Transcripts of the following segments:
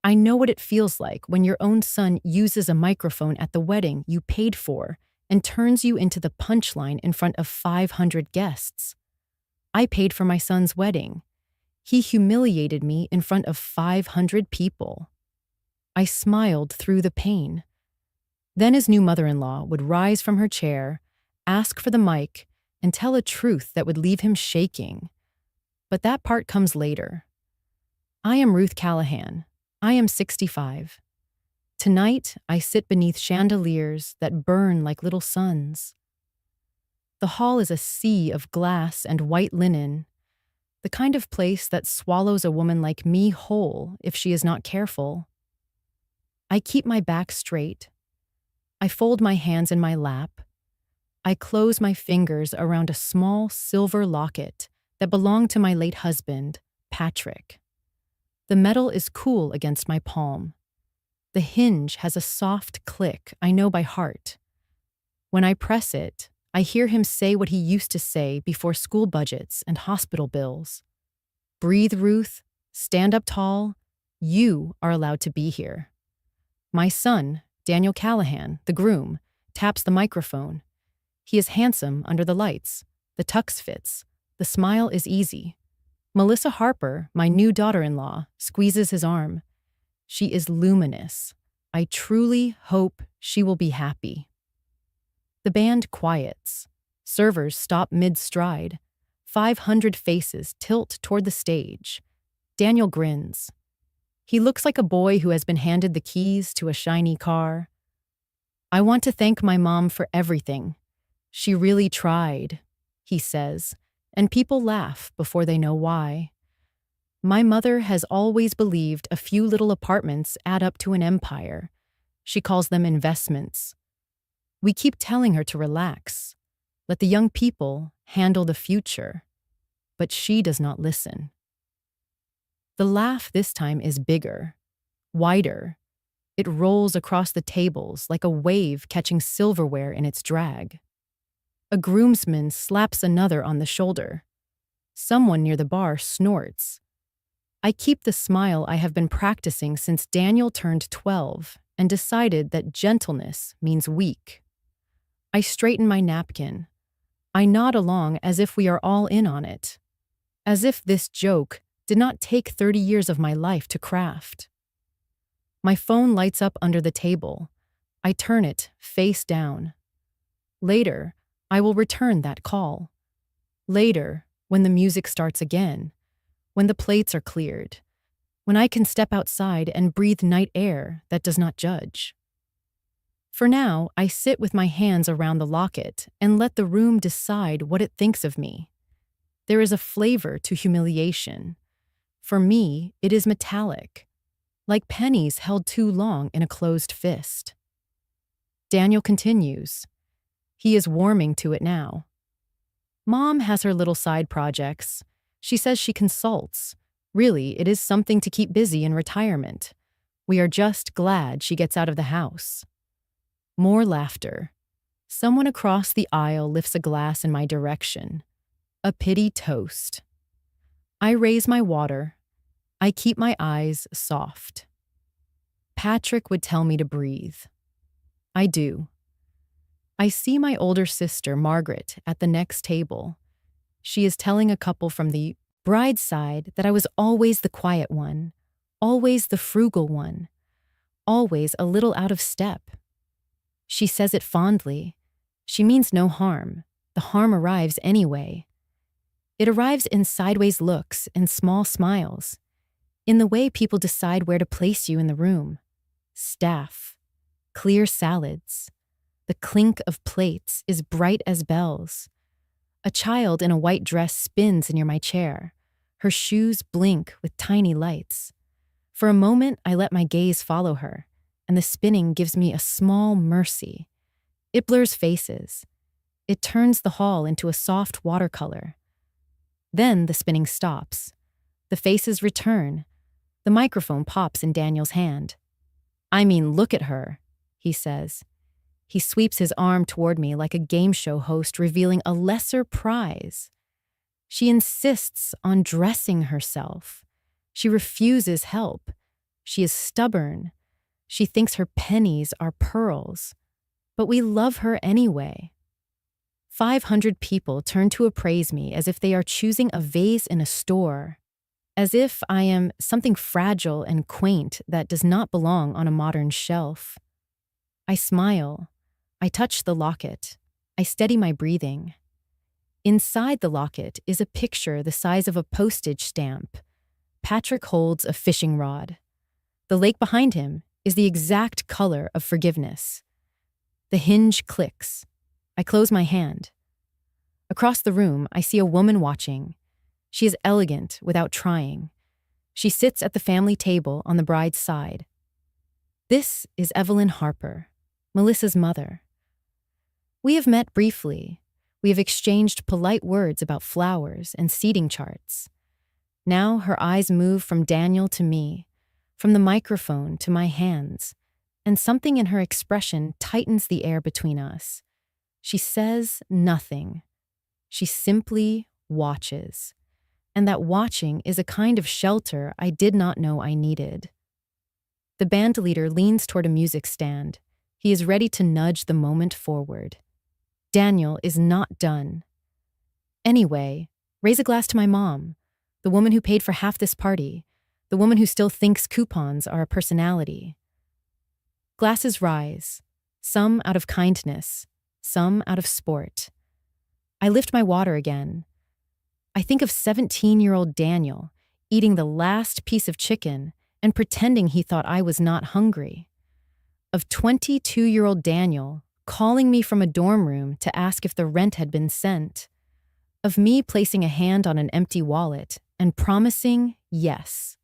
I know what it feels like when your own son uses a microphone at the wedding you paid for and turns you into the punchline in front of 500 guests. I paid for my son's wedding. He humiliated me in front of 500 people. I smiled through the pain. Then his new mother-in-law would rise from her chair, ask for the mic, and tell a truth that would leave him shaking. But that part comes later. I am Ruth Callahan. I am 65. Tonight, I sit beneath chandeliers that burn like little suns. The hall is a sea of glass and white linen, the kind of place that swallows a woman like me whole if she is not careful. I keep my back straight. I fold my hands in my lap. I close my fingers around a small silver locket that belonged to my late husband, Patrick. The metal is cool against my palm. The hinge has a soft click I know by heart. When I press it, I hear him say what he used to say before school budgets and hospital bills. Breathe, Ruth. Stand up tall. You are allowed to be here. My son, Daniel Callahan, the groom, taps the microphone. He is handsome under the lights. The tux fits. The smile is easy. Melissa Harper, my new daughter-in-law, squeezes his arm. She is luminous. I truly hope she will be happy. The band quiets. Servers stop mid-stride. 500 faces tilt toward the stage. Daniel grins. He looks like a boy who has been handed the keys to a shiny car. I want to thank my mom for everything. She really tried, he says, and people laugh before they know why. My mother has always believed a few little apartments add up to an empire. She calls them investments. We keep telling her to relax, let the young people handle the future, but she does not listen. The laugh this time is bigger, wider. It rolls across the tables like a wave catching silverware in its drag. A groomsman slaps another on the shoulder. Someone near the bar snorts. I keep the smile I have been practicing since Daniel turned 12 and decided that gentleness means weak. I straighten my napkin. I nod along as if we are all in on it. As if this joke did not take 30 years of my life to craft. My phone lights up under the table. I turn it face down. Later, I will return that call. Later, when the music starts again, when the plates are cleared, when I can step outside and breathe night air that does not judge. For now, I sit with my hands around the locket and let the room decide what it thinks of me. There is a flavor to humiliation. For me, it is metallic, like pennies held too long in a closed fist. Daniel continues. He is warming to it now. Mom has her little side projects. She says she consults. Really, it is something to keep busy in retirement. We are just glad she gets out of the house. More laughter. Someone across the aisle lifts a glass in my direction. A pity toast. I raise my water. I keep my eyes soft. Patrick would tell me to breathe. I do. I see my older sister, Margaret, at the next table. She is telling a couple from the bride's side that I was always the quiet one, always the frugal one, always a little out of step. She says it fondly. She means no harm. The harm arrives anyway. It arrives in sideways looks and small smiles, in the way people decide where to place you in the room. Staff, clear salads. The clink of plates is bright as bells. A child in a white dress spins near my chair. Her shoes blink with tiny lights. For a moment, I let my gaze follow her, and the spinning gives me a small mercy. It blurs faces. It turns the hall into a soft watercolor. Then the spinning stops. The faces return. The microphone pops in Daniel's hand. I mean, look at her, he says. He sweeps his arm toward me like a game show host revealing a lesser prize. She insists on dressing herself. She refuses help. She is stubborn. She thinks her pennies are pearls. But we love her anyway. 500 people turn to appraise me as if they are choosing a vase in a store, as if I am something fragile and quaint that does not belong on a modern shelf. I smile. I touch the locket. I steady my breathing. Inside the locket is a picture the size of a postage stamp. Patrick holds a fishing rod. The lake behind him is the exact color of forgiveness. The hinge clicks. I close my hand. Across the room, I see a woman watching. She is elegant without trying. She sits at the family table on the bride's side. This is Evelyn Harper, Melissa's mother. We have met briefly. We have exchanged polite words about flowers and seating charts. Now her eyes move from Daniel to me, from the microphone to my hands, and something in her expression tightens the air between us. She says nothing. She simply watches. And that watching is a kind of shelter I did not know I needed. The band leader leans toward a music stand. He is ready to nudge the moment forward. Daniel is not done. Anyway, raise a glass to my mom, the woman who paid for half this party, the woman who still thinks coupons are a personality. Glasses rise, some out of kindness, some out of sport. I lift my water again. I think of 17-year-old Daniel eating the last piece of chicken and pretending he thought I was not hungry. Of 22-year-old Daniel calling me from a dorm room to ask if the rent had been sent. Of me placing a hand on an empty wallet and promising yes.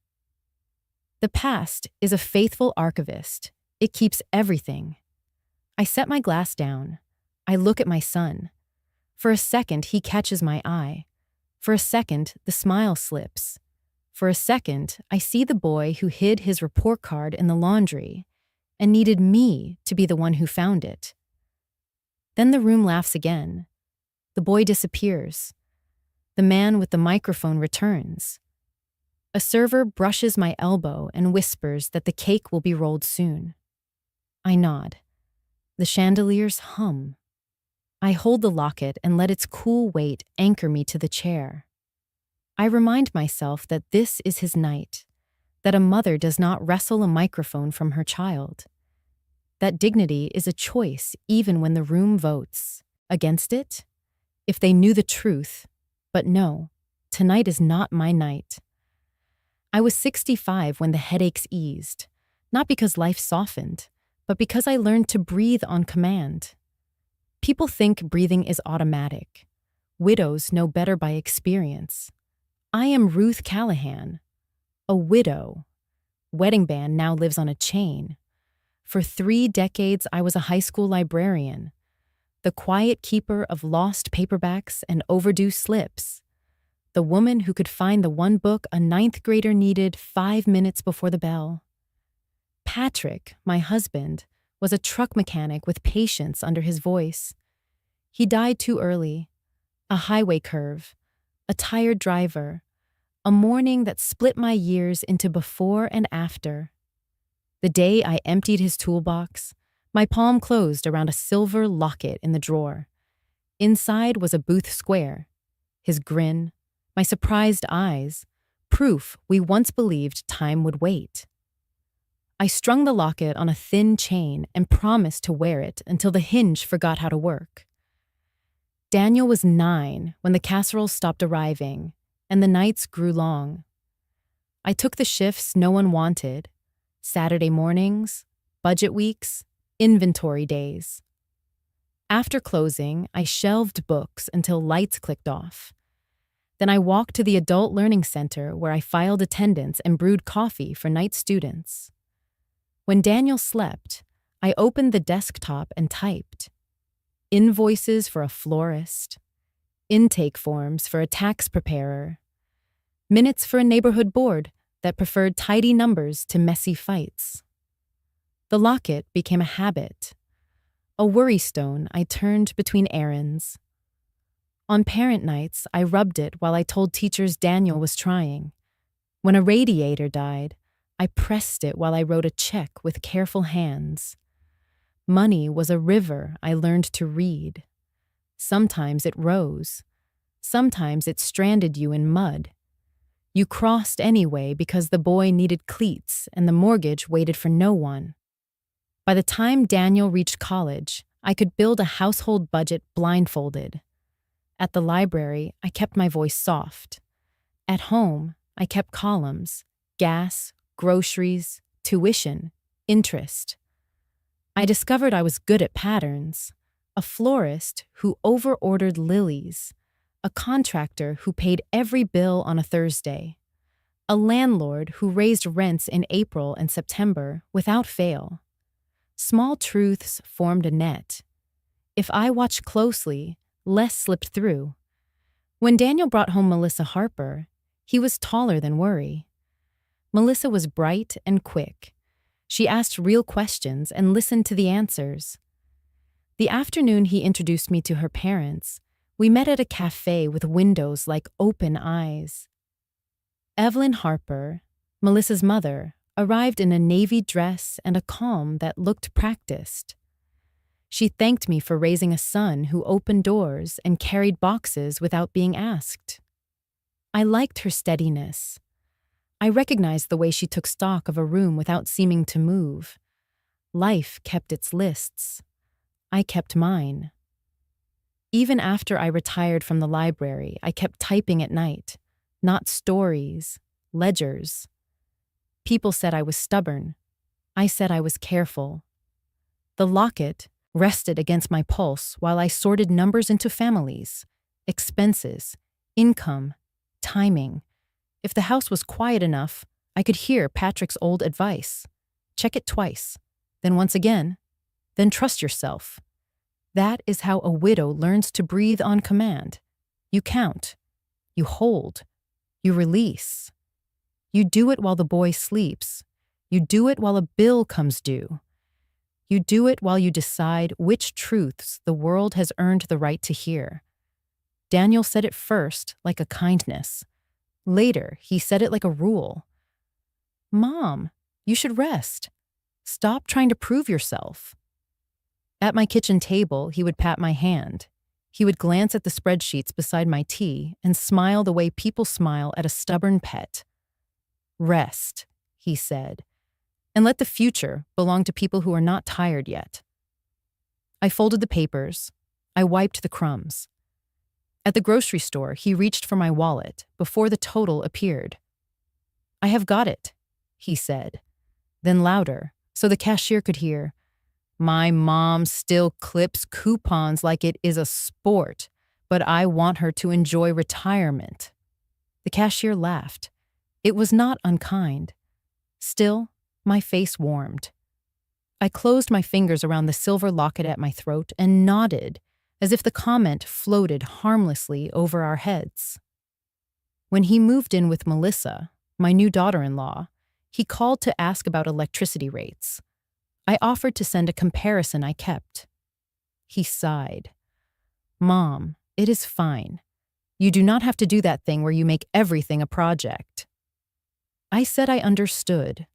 The past is a faithful archivist. It keeps everything. I set my glass down. I look at my son. For a second, he catches my eye. For a second, the smile slips. For a second, I see the boy who hid his report card in the laundry and needed me to be the one who found it. Then the room laughs again. The boy disappears. The man with the microphone returns. A server brushes my elbow and whispers that the cake will be rolled soon. I nod. The chandeliers hum. I hold the locket and let its cool weight anchor me to the chair. I remind myself that this is his night, that a mother does not wrestle a microphone from her child. That dignity is a choice even when the room votes against it. If they knew the truth, but no, tonight is not my night. I was 65 when the headaches eased, not because life softened, but because I learned to breathe on command. People think breathing is automatic. Widows know better by experience. I am Ruth Callahan, a widow. Wedding band now lives on a chain. For 3 decades, I was a high school librarian, the quiet keeper of lost paperbacks and overdue slips, the woman who could find the one book a 9th grader needed 5 minutes before the bell. Patrick, my husband, was a truck mechanic with patience under his voice. He died too early. A highway curve, a tired driver, a morning that split my years into before and after. The day I emptied his toolbox, my palm closed around a silver locket in the drawer. Inside was a Booth square. His grin, my surprised eyes, proof we once believed time would wait. I strung the locket on a thin chain and promised to wear it until the hinge forgot how to work. Daniel was 9 when the casseroles stopped arriving, and the nights grew long. I took the shifts no one wanted: Saturday mornings, budget weeks, inventory days. After closing, I shelved books until lights clicked off. Then I walked to the Adult Learning Center where I filed attendance and brewed coffee for night students. When Daniel slept, I opened the desktop and typed. Invoices for a florist, intake forms for a tax preparer, minutes for a neighborhood board that preferred tidy numbers to messy fights. The locket became a habit, a worry stone I turned between errands. On parent nights, I rubbed it while I told teachers Daniel was trying. When a radiator died, I pressed it while I wrote a check with careful hands. Money was a river I learned to read. Sometimes it rose. Sometimes it stranded you in mud. You crossed anyway because the boy needed cleats and the mortgage waited for no one. By the time Daniel reached college, I could build a household budget blindfolded. At the library, I kept my voice soft. At home, I kept columns: gas, groceries, tuition, interest. I discovered I was good at patterns. A florist who over-ordered lilies. A contractor who paid every bill on a Thursday. A landlord who raised rents in April and September without fail. Small truths formed a net. If I watched closely, less slipped through. When Daniel brought home Melissa Harper, he was taller than worry. Melissa was bright and quick. She asked real questions and listened to the answers. The afternoon he introduced me to her parents, we met at a cafe with windows like open eyes. Evelyn Harper, Melissa's mother, arrived in a navy dress and a calm that looked practiced. She thanked me for raising a son who opened doors and carried boxes without being asked. I liked her steadiness. I recognized the way she took stock of a room without seeming to move. Life kept its lists. I kept mine. Even after I retired from the library, I kept typing at night. Not stories, ledgers. People said I was stubborn. I said I was careful. The locket rested against my pulse while I sorted numbers into families, expenses, income, timing. If the house was quiet enough, I could hear Patrick's old advice. Check it twice, then once again, then trust yourself. That is how a widow learns to breathe on command. You count, you hold, you release. You do it while the boy sleeps. You do it while a bill comes due. You do it while you decide which truths the world has earned the right to hear. Daniel said it first like a kindness. Later, he said it like a rule. Mom, you should rest. Stop trying to prove yourself. At my kitchen table, he would pat my hand. He would glance at the spreadsheets beside my tea and smile the way people smile at a stubborn pet. Rest, he said, and let the future belong to people who are not tired yet. I folded the papers. I wiped the crumbs. At the grocery store, he reached for my wallet before the total appeared. I have got it, he said. Then louder, so the cashier could hear, my mom still clips coupons like it is a sport, but I want her to enjoy retirement. The cashier laughed. It was not unkind. Still, my face warmed. I closed my fingers around the silver locket at my throat and nodded, as if the comment floated harmlessly over our heads. When he moved in with Melissa, my new daughter-in-law, he called to ask about electricity rates. I offered to send a comparison I kept. He sighed. Mom, it is fine. You do not have to do that thing where you make everything a project. I said I understood.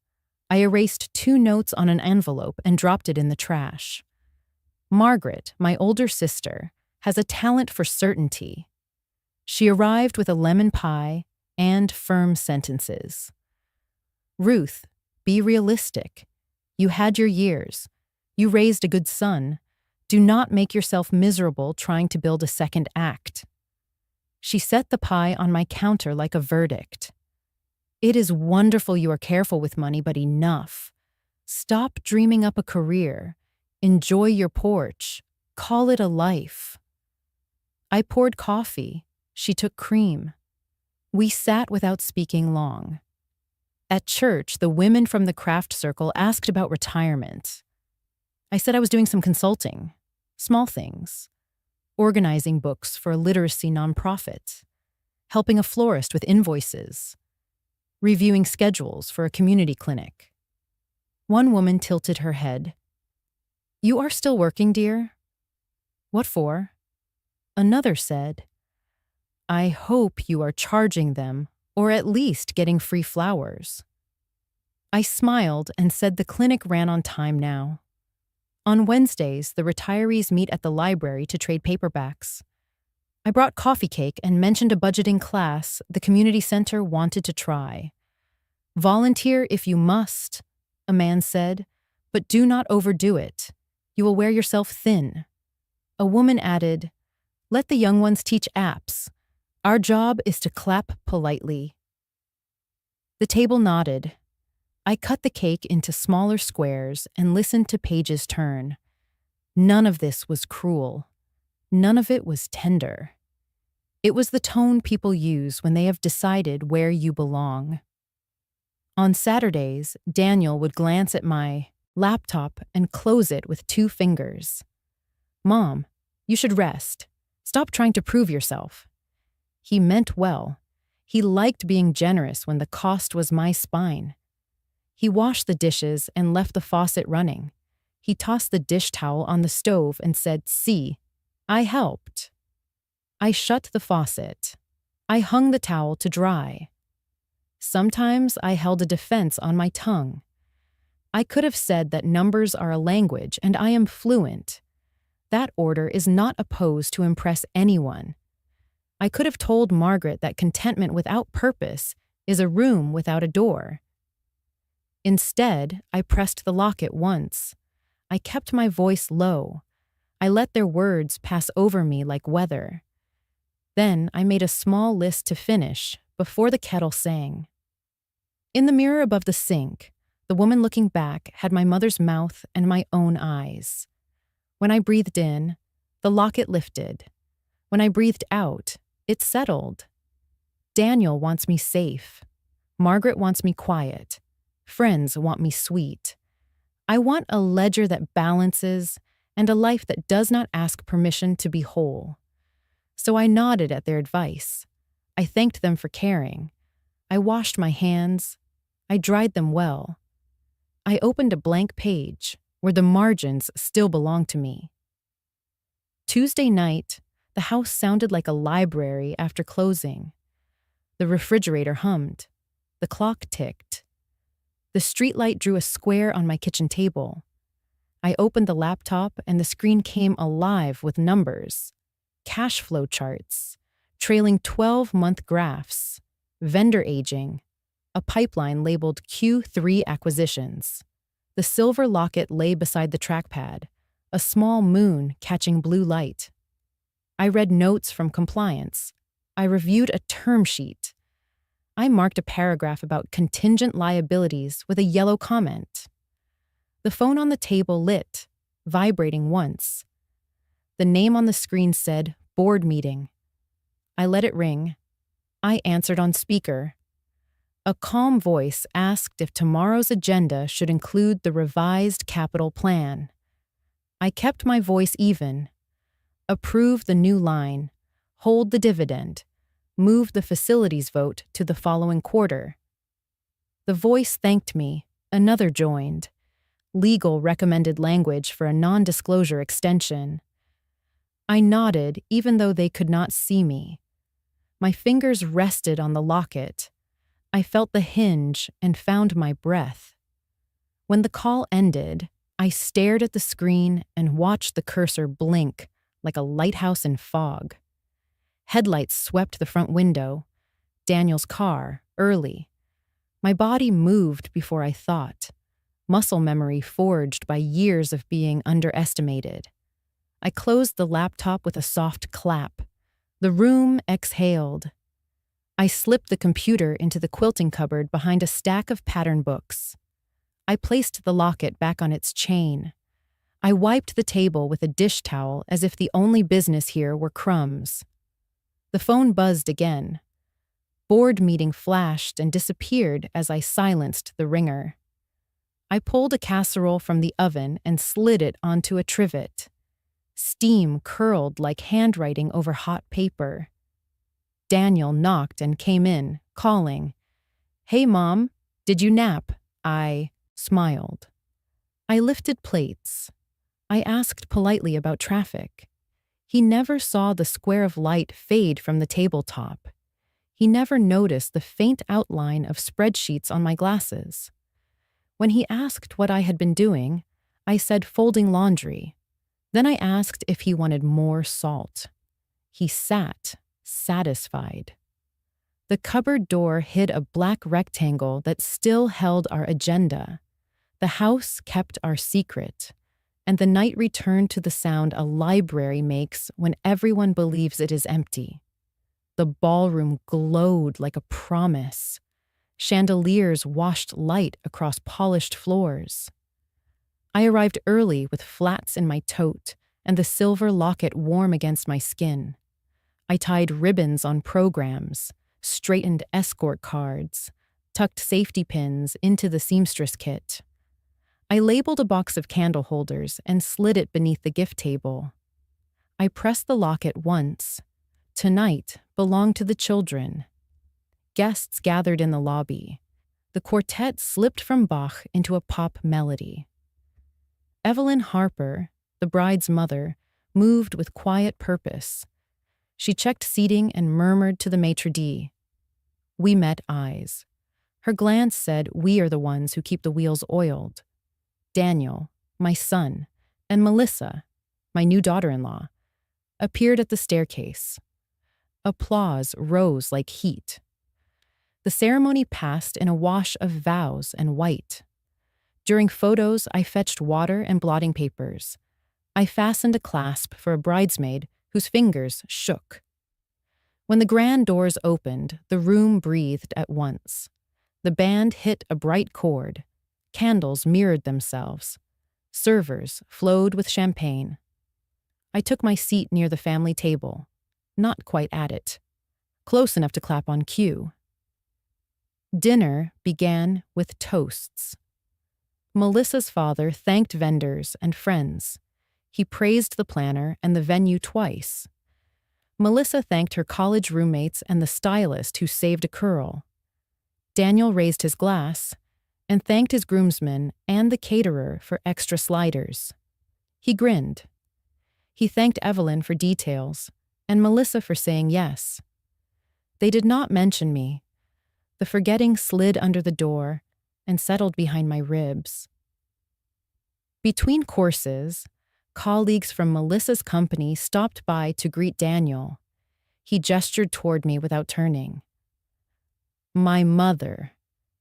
I erased 2 notes on an envelope and dropped it in the trash. Margaret, my older sister, has a talent for certainty. She arrived with a lemon pie and firm sentences. Ruth, be realistic. You had your years. You raised a good son. Do not make yourself miserable trying to build a second act. She set the pie on my counter like a verdict. It is wonderful you are careful with money, but enough. Stop dreaming up a career. Enjoy your porch. Call it a life. I poured coffee. She took cream. We sat without speaking long. At church, the women from the craft circle asked about retirement. I said I was doing some consulting, small things, organizing books for a literacy nonprofit, helping a florist with invoices, reviewing schedules for a community clinic. One woman tilted her head. You are still working, dear? What for? Another said, I hope you are charging them, or at least getting free flowers. I smiled and said the clinic ran on time now. On Wednesdays, the retirees meet at the library to trade paperbacks. I brought coffee cake and mentioned a budgeting class the community center wanted to try. Volunteer if you must, a man said, but do not overdo it. You will wear yourself thin. A woman added, let the young ones teach apps. Our job is to clap politely. The table nodded. I cut the cake into smaller squares and listened to pages turn. None of this was cruel. None of it was tender. It was the tone people use when they have decided where you belong. On Saturdays, Daniel would glance at my laptop and close it with 2 fingers. Mom, you should rest. Stop trying to prove yourself. He meant well. He liked being generous when the cost was my spine. He washed the dishes and left the faucet running. He tossed the dish towel on the stove and said, see, I helped. I shut the faucet. I hung the towel to dry. Sometimes I held a defense on my tongue. I could have said that numbers are a language and I am fluent. That order is not opposed to impress anyone. I could have told Margaret that contentment without purpose is a room without a door. Instead, I pressed the locket once. I kept my voice low. I let their words pass over me like weather. Then I made a small list to finish before the kettle sang. In the mirror above the sink, the woman looking back had my mother's mouth and my own eyes. When I breathed in, the locket lifted. When I breathed out, it settled. Daniel wants me safe. Margaret wants me quiet. Friends want me sweet. I want a ledger that balances and a life that does not ask permission to be whole. So I nodded at their advice. I thanked them for caring. I washed my hands. I dried them well. I opened a blank page where the margins still belonged to me. Tuesday night, the house sounded like a library after closing. The refrigerator hummed. The clock ticked. The streetlight drew a square on my kitchen table. I opened the laptop and the screen came alive with numbers, cash flow charts, trailing 12-month graphs, vendor aging, a pipeline labeled Q3 acquisitions. The silver locket lay beside the trackpad, a small moon catching blue light. I read notes from compliance. I reviewed a term sheet. I marked a paragraph about contingent liabilities with a yellow comment. The phone on the table lit, vibrating once. The name on the screen said, board meeting. I let it ring. I answered on speaker. A calm voice asked if tomorrow's agenda should include the revised capital plan. I kept my voice even. Approve the new line. Hold the dividend. Move the facilities vote to the following quarter. The voice thanked me. Another joined. Legal recommended language for a non-disclosure extension. I nodded even though they could not see me. My fingers rested on the locket. I felt the hinge and found my breath. When the call ended, I stared at the screen and watched the cursor blink like a lighthouse in fog. Headlights swept the front window. Daniel's car, early. My body moved before I thought. Muscle memory forged by years of being underestimated. I closed the laptop with a soft clap. The room exhaled. I slipped the computer into the quilting cupboard behind a stack of pattern books. I placed the locket back on its chain. I wiped the table with a dish towel as if the only business here were crumbs. The phone buzzed again. Board meeting flashed and disappeared as I silenced the ringer. I pulled a casserole from the oven and slid it onto a trivet. Steam curled like handwriting over hot paper. Daniel knocked and came in, calling, "Hey, Mom, did you nap?" I smiled. I lifted plates. I asked politely about traffic. He never saw the square of light fade from the tabletop. He never noticed the faint outline of spreadsheets on my glasses. When he asked what I had been doing, I said folding laundry. Then I asked if he wanted more salt. He sat, satisfied. The cupboard door hid a black rectangle that still held our agenda. The house kept our secret, and the night returned to the sound a library makes when everyone believes it is empty. The ballroom glowed like a promise. Chandeliers washed light across polished floors. I arrived early with flats in my tote and the silver locket warm against my skin. I tied ribbons on programs, straightened escort cards, tucked safety pins into the seamstress kit. I labeled a box of candle holders and slid it beneath the gift table. I pressed the locket once. Tonight belonged to the children. Guests gathered in the lobby. The quartet slipped from Bach into a pop melody. Evelyn Harper, the bride's mother, moved with quiet purpose. She checked seating and murmured to the maitre d'. We met eyes. Her glance said we are the ones who keep the wheels oiled. Daniel, my son, and Melissa, my new daughter-in-law, appeared at the staircase. Applause rose like heat. The ceremony passed in a wash of vows and white. During photos, I fetched water and blotting papers. I fastened a clasp for a bridesmaid whose fingers shook. When the grand doors opened, the room breathed at once. The band hit a bright chord. Candles mirrored themselves. Servers flowed with champagne. I took my seat near the family table, not quite at it, close enough to clap on cue. Dinner began with toasts. Melissa's father thanked vendors and friends. He praised the planner and the venue twice. Melissa thanked her college roommates and the stylist who saved a curl. Daniel raised his glass and thanked his groomsmen and the caterer for extra sliders. He grinned. He thanked Evelyn for details and Melissa for saying yes. They did not mention me. The forgetting slid under the door and settled behind my ribs. Between courses, colleagues from Melissa's company stopped by to greet Daniel. He gestured toward me without turning. My mother.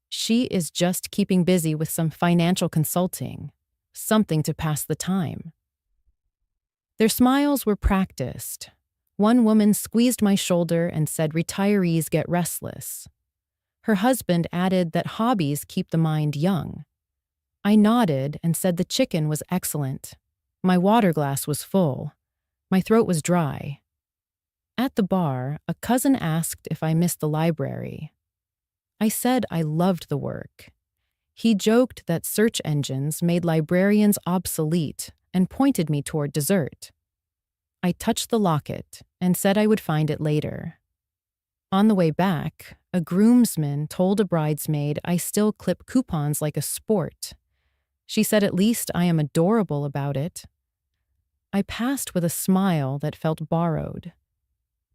She is just keeping busy with some financial consulting, something to pass the time. Their smiles were practiced. One woman squeezed my shoulder and said retirees get restless. Her husband added that hobbies keep the mind young. I nodded and said the chicken was excellent. My water glass was full. My throat was dry. At the bar, a cousin asked if I missed the library. I said I loved the work. He joked that search engines made librarians obsolete and pointed me toward dessert. I touched the locket and said I would find it later. On the way back, a groomsman told a bridesmaid I still clip coupons like a sport. She said at least I am adorable about it. I passed with a smile that felt borrowed.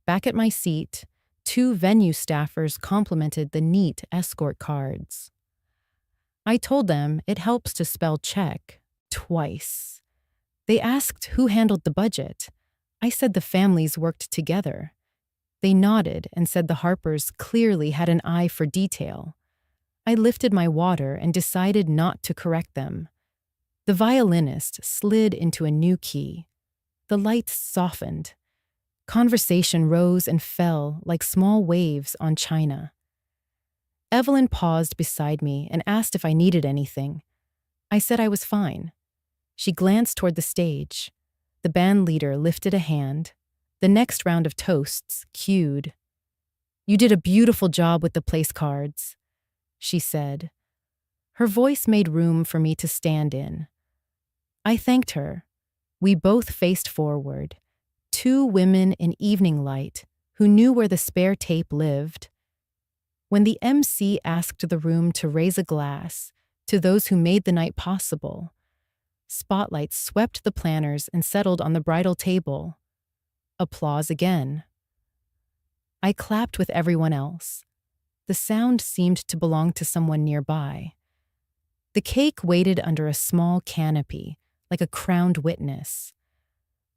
Back at my seat, 2 venue staffers complimented the neat escort cards. I told them it helps to spell check twice. They asked who handled the budget. I said the families worked together. They nodded and said the Harpers clearly had an eye for detail. I lifted my water and decided not to correct them. The violinist slid into a new key. The lights softened. Conversation rose and fell like small waves on china. Evelyn paused beside me and asked if I needed anything. I said I was fine. She glanced toward the stage. The band leader lifted a hand. The next round of toasts cued. You did a beautiful job with the place cards, she said. Her voice made room for me to stand in. I thanked her. We both faced forward. 2 women in evening light who knew where the spare tape lived. When the MC asked the room to raise a glass to those who made the night possible, spotlights swept the planners and settled on the bridal table. Applause again. I clapped with everyone else. The sound seemed to belong to someone nearby. The cake waited under a small canopy, like a crowned witness.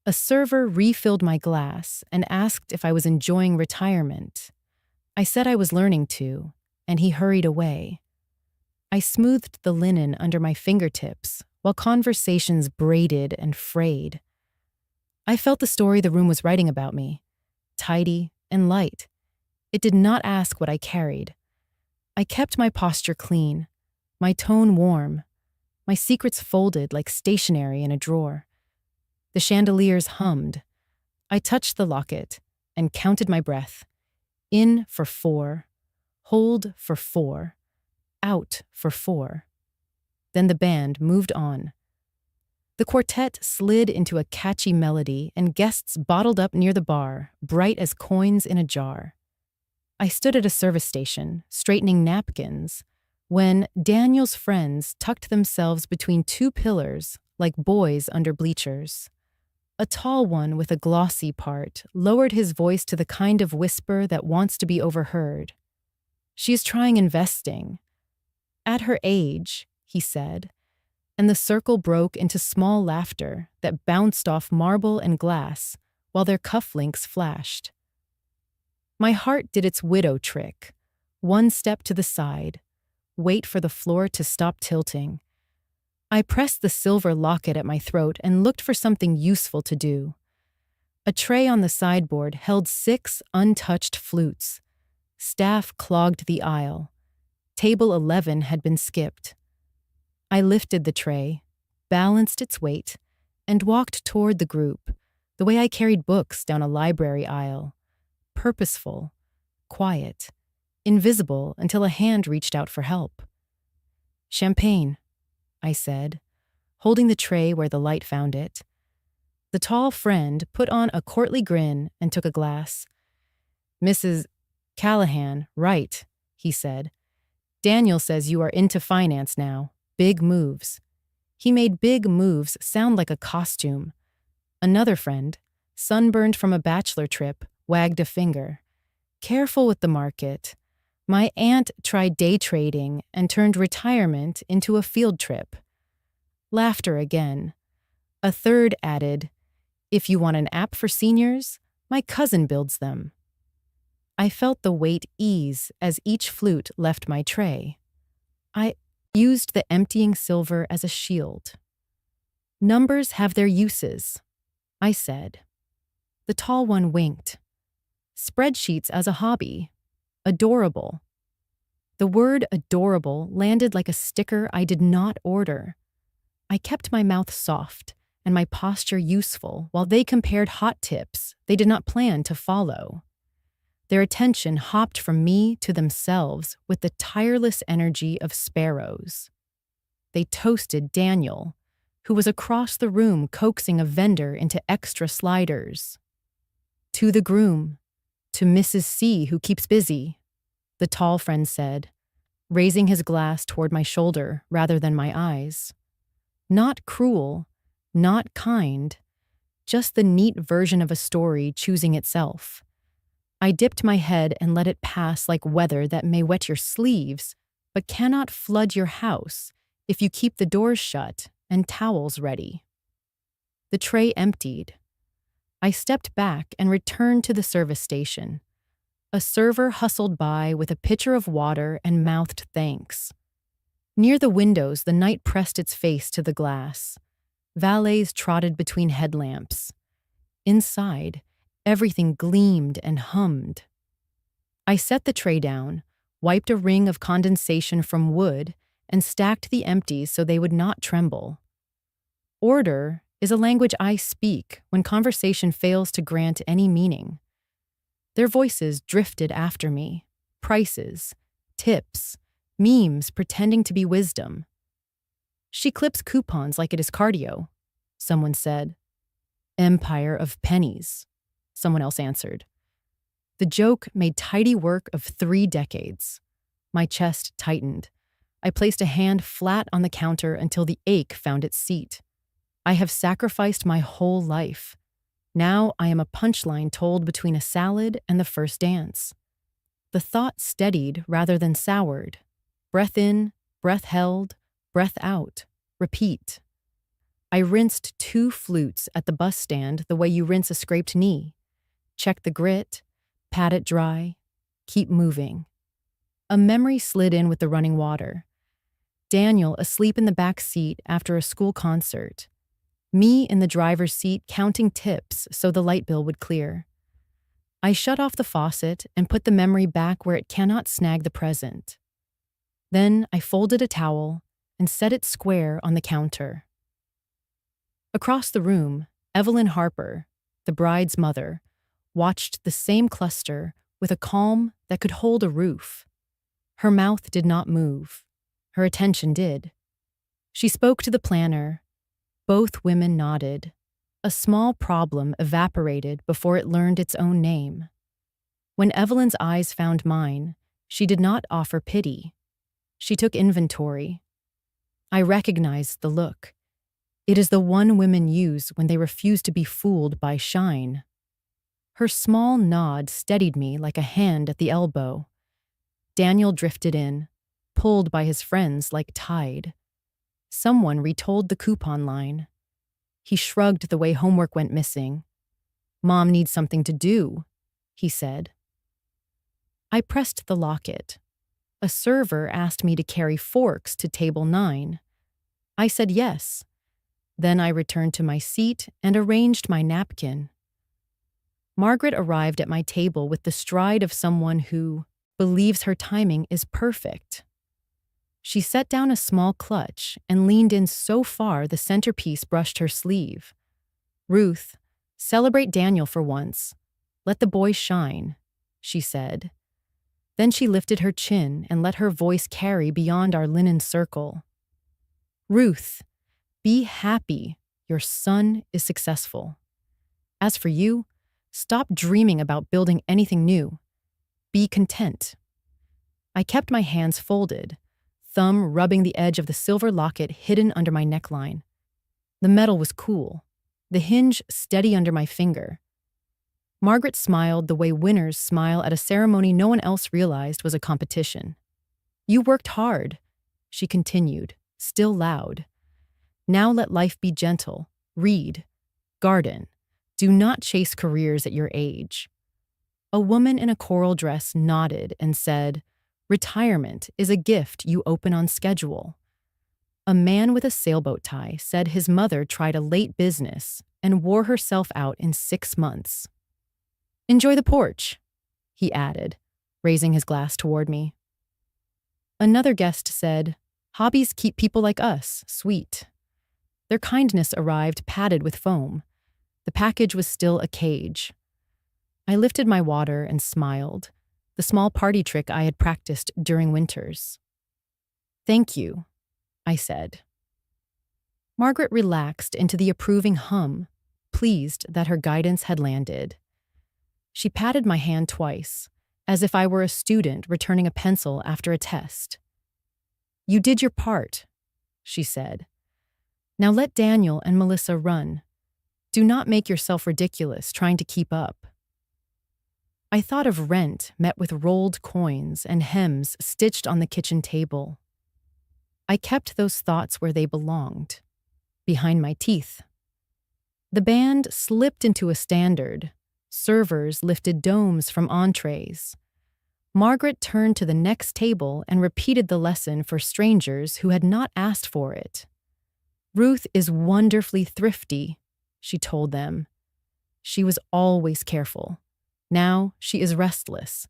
A server refilled my glass and asked if I was enjoying retirement. I said I was learning to, and he hurried away. I smoothed the linen under my fingertips while conversations braided and frayed. I felt the story the room was writing about me, tidy and light. It did not ask what I carried. I kept my posture clean, my tone warm, my secrets folded like stationery in a drawer. The chandeliers hummed. I touched the locket and counted my breath. In for 4, hold for 4, out for 4. Then the band moved on. The quartet slid into a catchy melody, and guests bottled up near the bar, bright as coins in a jar. I stood at a service station, straightening napkins, when Daniel's friends tucked themselves between 2 pillars like boys under bleachers. A tall one with a glossy part lowered his voice to the kind of whisper that wants to be overheard. "She is trying investing. At her age," he said, and the circle broke into small laughter that bounced off marble and glass while their cufflinks flashed. My heart did its widow trick. 1 step to the side, wait for the floor to stop tilting. I pressed the silver locket at my throat and looked for something useful to do. A tray on the sideboard held 6 untouched flutes. Staff clogged the aisle. Table 11 had been skipped. I lifted the tray, balanced its weight, and walked toward the group, the way I carried books down a library aisle. Purposeful, quiet, invisible until a hand reached out for help. "Champagne," I said, holding the tray where the light found it. The tall friend put on a courtly grin and took a glass. "Mrs. Callahan, right," he said. "Daniel says you are into finance now. Big moves." He made big moves sound like a costume. Another friend, sunburned from a bachelor trip, wagged a finger. "Careful with the market. My aunt tried day trading and turned retirement into a field trip." Laughter again. A third added, "If you want an app for seniors, my cousin builds them." I felt the weight ease as each flute left my tray. I used the emptying silver as a shield. "Numbers have their uses," I said. The tall one winked. "Spreadsheets as a hobby. Adorable." The word adorable landed like a sticker I did not order. I kept my mouth soft and my posture useful while they compared hot tips they did not plan to follow. Their attention hopped from me to themselves with the tireless energy of sparrows. They toasted Daniel, who was across the room coaxing a vendor into extra sliders. "To the groom, to Mrs. C, who keeps busy," the tall friend said, raising his glass toward my shoulder rather than my eyes. Not cruel, not kind, just the neat version of a story choosing itself. I dipped my head and let it pass like weather that may wet your sleeves, but cannot flood your house if you keep the doors shut and towels ready. The tray emptied. I stepped back and returned to the service station. A server hustled by with a pitcher of water and mouthed thanks. Near the windows, the night pressed its face to the glass. Valets trotted between headlamps. Inside, everything gleamed and hummed. I set the tray down, wiped a ring of condensation from wood, and stacked the empties so they would not tremble. Order is a language I speak when conversation fails to grant any meaning. Their voices drifted after me, prices, tips, memes pretending to be wisdom. "She clips coupons like it is cardio," someone said. "Empire of pennies," someone else answered. The joke made tidy work of 3 decades. My chest tightened. I placed a hand flat on the counter until the ache found its seat. I have sacrificed my whole life. Now I am a punchline told between a salad and the first dance. The thought steadied rather than soured. Breath in, breath held, breath out, repeat. I rinsed 2 flutes at the bus stand the way you rinse a scraped knee. Check the grit, pat it dry, keep moving. A memory slid in with the running water. Daniel asleep in the back seat after a school concert. Me in the driver's seat counting tips so the light bill would clear. I shut off the faucet and put the memory back where it cannot snag the present. Then I folded a towel and set it square on the counter. Across the room, Evelyn Harper, the bride's mother, watched the same cluster with a calm that could hold a roof. Her mouth did not move. Her attention did. She spoke to the planner. Both women nodded. A small problem evaporated before it learned its own name. When Evelyn's eyes found mine, she did not offer pity. She took inventory. I recognized the look. It is the one women use when they refuse to be fooled by shine. Her small nod steadied me like a hand at the elbow. Daniel drifted in, pulled by his friends like tide. Someone retold the coupon line. He shrugged the way homework went missing. "Mom needs something to do," he said. I pressed the locket. A server asked me to carry forks to table 9. I said yes. Then I returned to my seat and arranged my napkin. Margaret arrived at my table with the stride of someone who believes her timing is perfect. She set down a small clutch and leaned in so far the centerpiece brushed her sleeve. "Ruth, celebrate Daniel for once. Let the boy shine," she said. Then she lifted her chin and let her voice carry beyond our linen circle. "Ruth, be happy. Your son is successful. As for you, stop dreaming about building anything new. Be content." I kept my hands folded, thumb rubbing the edge of the silver locket hidden under my neckline. The metal was cool, the hinge steady under my finger. Margaret smiled the way winners smile at a ceremony no one else realized was a competition. "You worked hard," she continued, still loud. "Now let life be gentle. Read. Garden. Do not chase careers at your age." A woman in a coral dress nodded and said, "Retirement is a gift you open on schedule." A man with a sailboat tie said his mother tried a late business and wore herself out in 6 months. "Enjoy the porch," he added, raising his glass toward me. Another guest said, "Hobbies keep people like us sweet." Their kindness arrived padded with foam. The package was still a cage. I lifted my water and smiled, the small party trick I had practiced during winters. "Thank you," I said. Margaret relaxed into the approving hum, pleased that her guidance had landed. She patted my hand twice, as if I were a student returning a pencil after a test. "You did your part," she said. "Now let Daniel and Melissa run. Do not make yourself ridiculous trying to keep up." I thought of rent met with rolled coins and hems stitched on the kitchen table. I kept those thoughts where they belonged, behind my teeth. The band slipped into a standard. Servers lifted domes from entrees. Margaret turned to the next table and repeated the lesson for strangers who had not asked for it. "Ruth is wonderfully thrifty," she told them. "She was always careful. Now she is restless.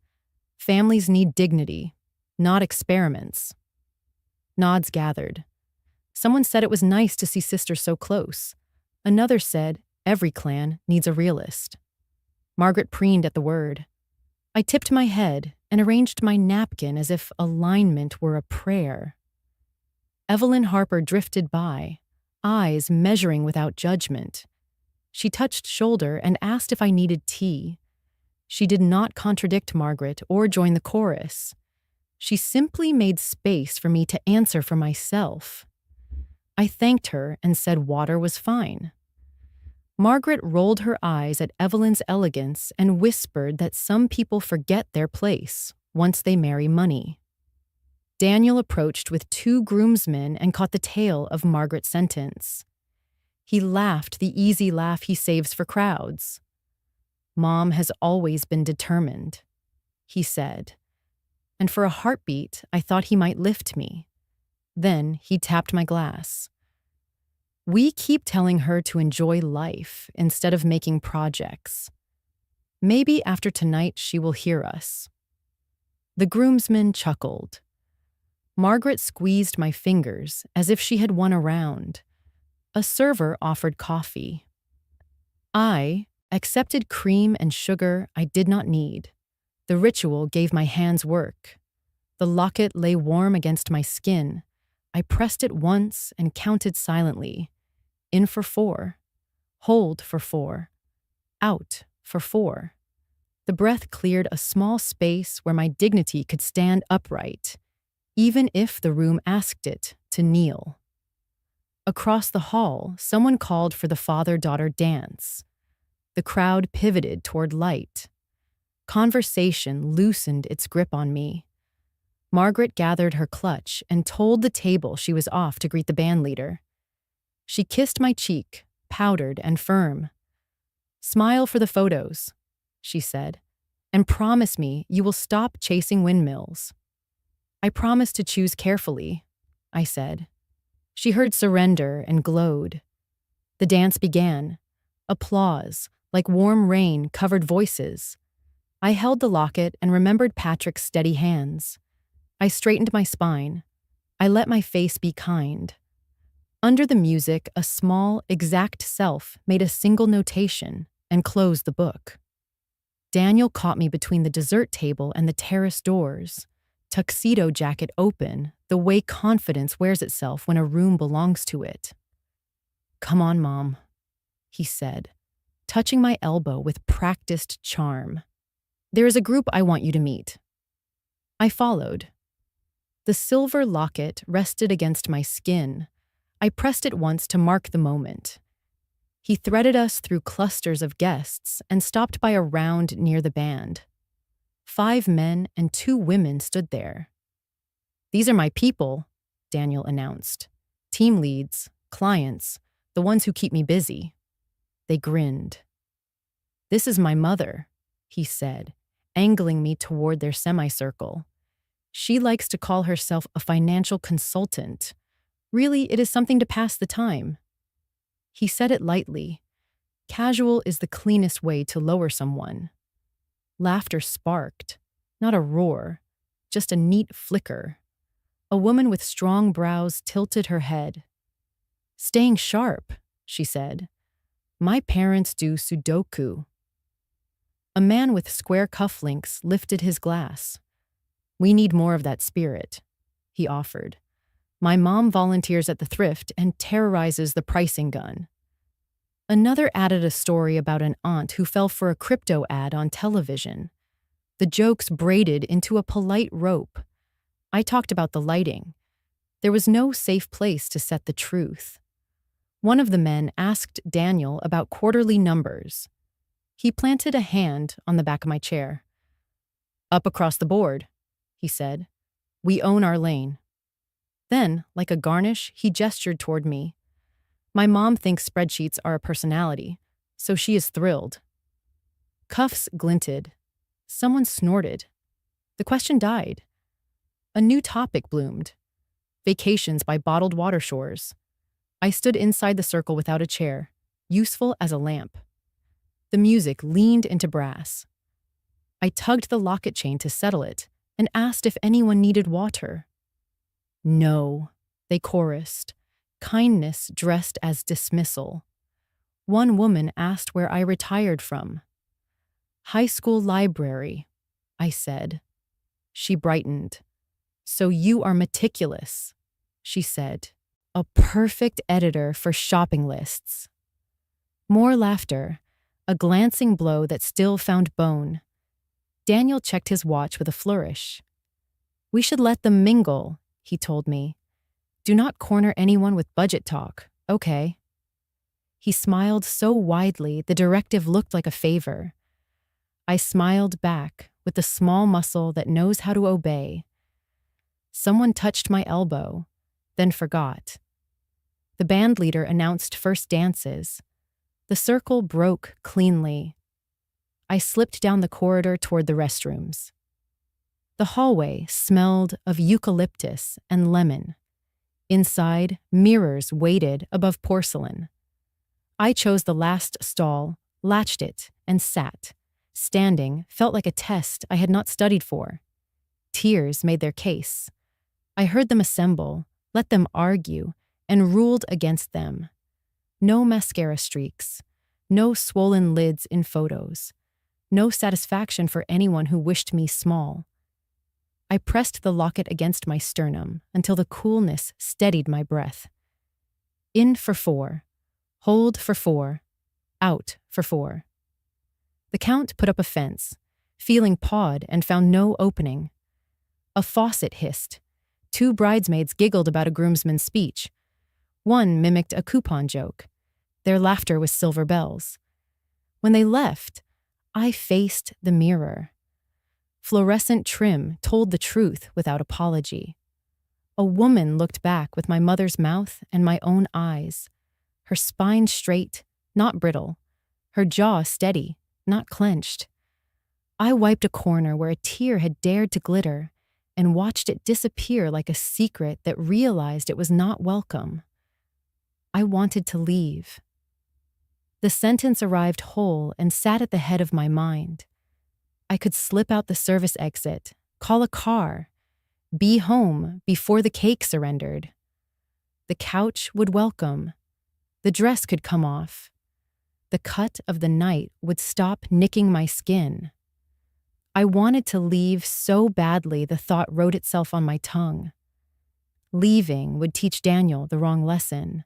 Families need dignity, not experiments." Nods gathered. Someone said it was nice to see sisters so close. Another said every clan needs a realist. Margaret preened at the word. I tipped my head and arranged my napkin as if alignment were a prayer. Evelyn Harper drifted by, eyes measuring without judgment. She touched shoulder and asked if I needed tea. She did not contradict Margaret or join the chorus. She simply made space for me to answer for myself. I thanked her and said water was fine. Margaret rolled her eyes at Evelyn's elegance and whispered that some people forget their place once they marry money. Daniel approached with 2 groomsmen and caught the tail of Margaret's sentence. He laughed the easy laugh he saves for crowds. "Mom has always been determined," he said, and for a heartbeat I thought he might lift me. Then he tapped my glass. "We keep telling her to enjoy life instead of making projects. Maybe after tonight she will hear us." The groomsmen chuckled. Margaret squeezed my fingers as if she had won a round. A server offered coffee. I accepted cream and sugar I did not need. The ritual gave my hands work. The locket lay warm against my skin. I pressed it once and counted silently. In for 4. Hold for 4. Out for 4. The breath cleared a small space where my dignity could stand upright, even if the room asked it to kneel. Across the hall, someone called for the father-daughter dance. The crowd pivoted toward light. Conversation loosened its grip on me. Margaret gathered her clutch and told the table she was off to greet the bandleader. She kissed my cheek, powdered and firm. "Smile for the photos," she said, "and promise me you will stop chasing windmills." "I promise to choose carefully," I said. She heard surrender and glowed. The dance began. Applause, like warm rain, covered voices. I held the locket and remembered Patrick's steady hands. I straightened my spine. I let my face be kind. Under the music, a small, exact self made a single notation and closed the book. Daniel caught me between the dessert table and the terrace doors. Tuxedo jacket open, the way confidence wears itself when a room belongs to it. "Come on, Mom," he said, touching my elbow with practiced charm. "There is a group I want you to meet." I followed. The silver locket rested against my skin. I pressed it once to mark the moment. He threaded us through clusters of guests and stopped by a round near the band. 5 men and 2 women stood there. "These are my people," Daniel announced. "Team leads, clients, the ones who keep me busy." They grinned. "This is my mother," he said, angling me toward their semicircle. "She likes to call herself a financial consultant. Really, it is something to pass the time." He said it lightly. Casual is the cleanest way to lower someone. Laughter sparked, not a roar, just a neat flicker. A woman with strong brows tilted her head. "Staying sharp," she said. "My parents do Sudoku." A man with square cufflinks lifted his glass. "We need more of that spirit," he offered. "My mom volunteers at the thrift and terrorizes the pricing gun." Another added a story about an aunt who fell for a crypto ad on television. The jokes braided into a polite rope. I talked about the lighting. There was no safe place to set the truth. One of the men asked Daniel about quarterly numbers. He planted a hand on the back of my chair. "Up across the board," he said. "We own our lane." Then, like a garnish, he gestured toward me. "My mom thinks spreadsheets are a personality, so she is thrilled." Cuffs glinted. Someone snorted. The question died. A new topic bloomed. Vacations by bottled water shores. I stood inside the circle without a chair, useful as a lamp. The music leaned into brass. I tugged the locket chain to settle it and asked if anyone needed water. "No," they chorused, kindness dressed as dismissal. One woman asked where I retired from. "High school library," I said. She brightened. "So you are meticulous," she said. "A perfect editor for shopping lists." More laughter, a glancing blow that still found bone. Daniel checked his watch with a flourish. "We should let them mingle," he told me. "Do not corner anyone with budget talk, okay?" He smiled so widely the directive looked like a favor. I smiled back with the small muscle that knows how to obey. Someone touched my elbow, then forgot. The band leader announced first dances. The circle broke cleanly. I slipped down the corridor toward the restrooms. The hallway smelled of eucalyptus and lemon. Inside, mirrors waited above porcelain. I chose the last stall, latched it, and sat. Standing felt like a test I had not studied for. Tears made their case. I heard them assemble, let them argue, and ruled against them. No mascara streaks, no swollen lids in photos, no satisfaction for anyone who wished me small. I pressed the locket against my sternum until the coolness steadied my breath. In for 4, hold for 4, out for 4. The count put up a fence, feeling pawed and found no opening. A faucet hissed. 2 bridesmaids giggled about a groomsman's speech. One mimicked a coupon joke. Their laughter was silver bells. When they left, I faced the mirror. Fluorescent trim told the truth without apology. A woman looked back with my mother's mouth and my own eyes. Her spine straight, not brittle. Her jaw steady, not clenched. I wiped a corner where a tear had dared to glitter and watched it disappear like a secret that realized it was not welcome. I wanted to leave. The sentence arrived whole and sat at the head of my mind. I could slip out the service exit, call a car, be home before the cake surrendered. The couch would welcome. The dress could come off. The cut of the night would stop nicking my skin. I wanted to leave so badly the thought wrote itself on my tongue. Leaving would teach Daniel the wrong lesson.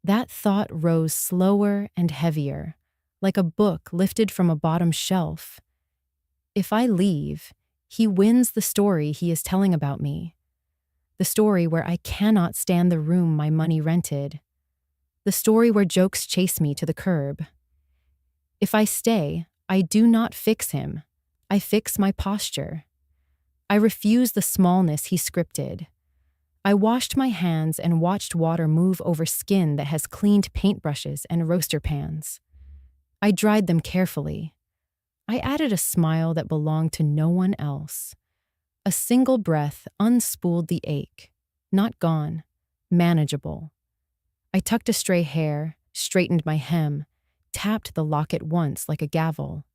That thought rose slower and heavier, like a book lifted from a bottom shelf. If I leave, he wins the story he is telling about me. The story where I cannot stand the room my money rented. The story where jokes chase me to the curb. If I stay, I do not fix him. I fix my posture. I refuse the smallness he scripted. I washed my hands and watched water move over skin that has cleaned paintbrushes and roaster pans. I dried them carefully. I added a smile that belonged to no one else. A single breath unspooled the ache. Not gone, manageable. I tucked a stray hair, straightened my hem, tapped the locket once like a gavel.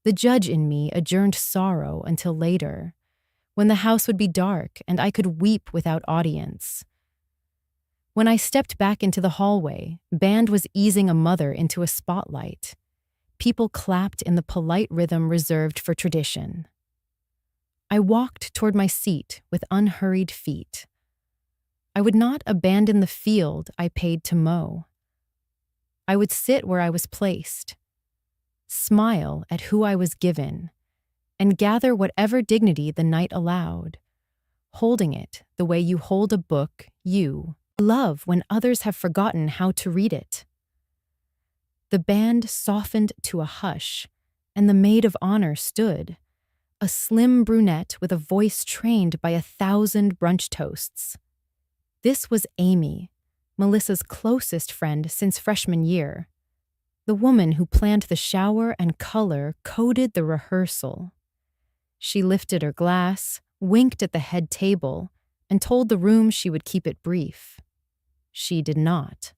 The judge in me adjourned sorrow until later, when the house would be dark and I could weep without audience. When I stepped back into the hallway, band was easing a mother into a spotlight. People clapped in the polite rhythm reserved for tradition. I walked toward my seat with unhurried feet. I would not abandon the field I paid to mow. I would sit where I was placed, smile at who I was given, and gather whatever dignity the night allowed, holding it the way you hold a book you love when others have forgotten how to read it. The band softened to a hush, and the maid of honor stood, a slim brunette with a voice trained by 1,000 brunch toasts. This was Amy, Melissa's closest friend since freshman year, the woman who planned the shower and color coded the rehearsal. She lifted her glass, winked at the head table, and told the room she would keep it brief. She did not.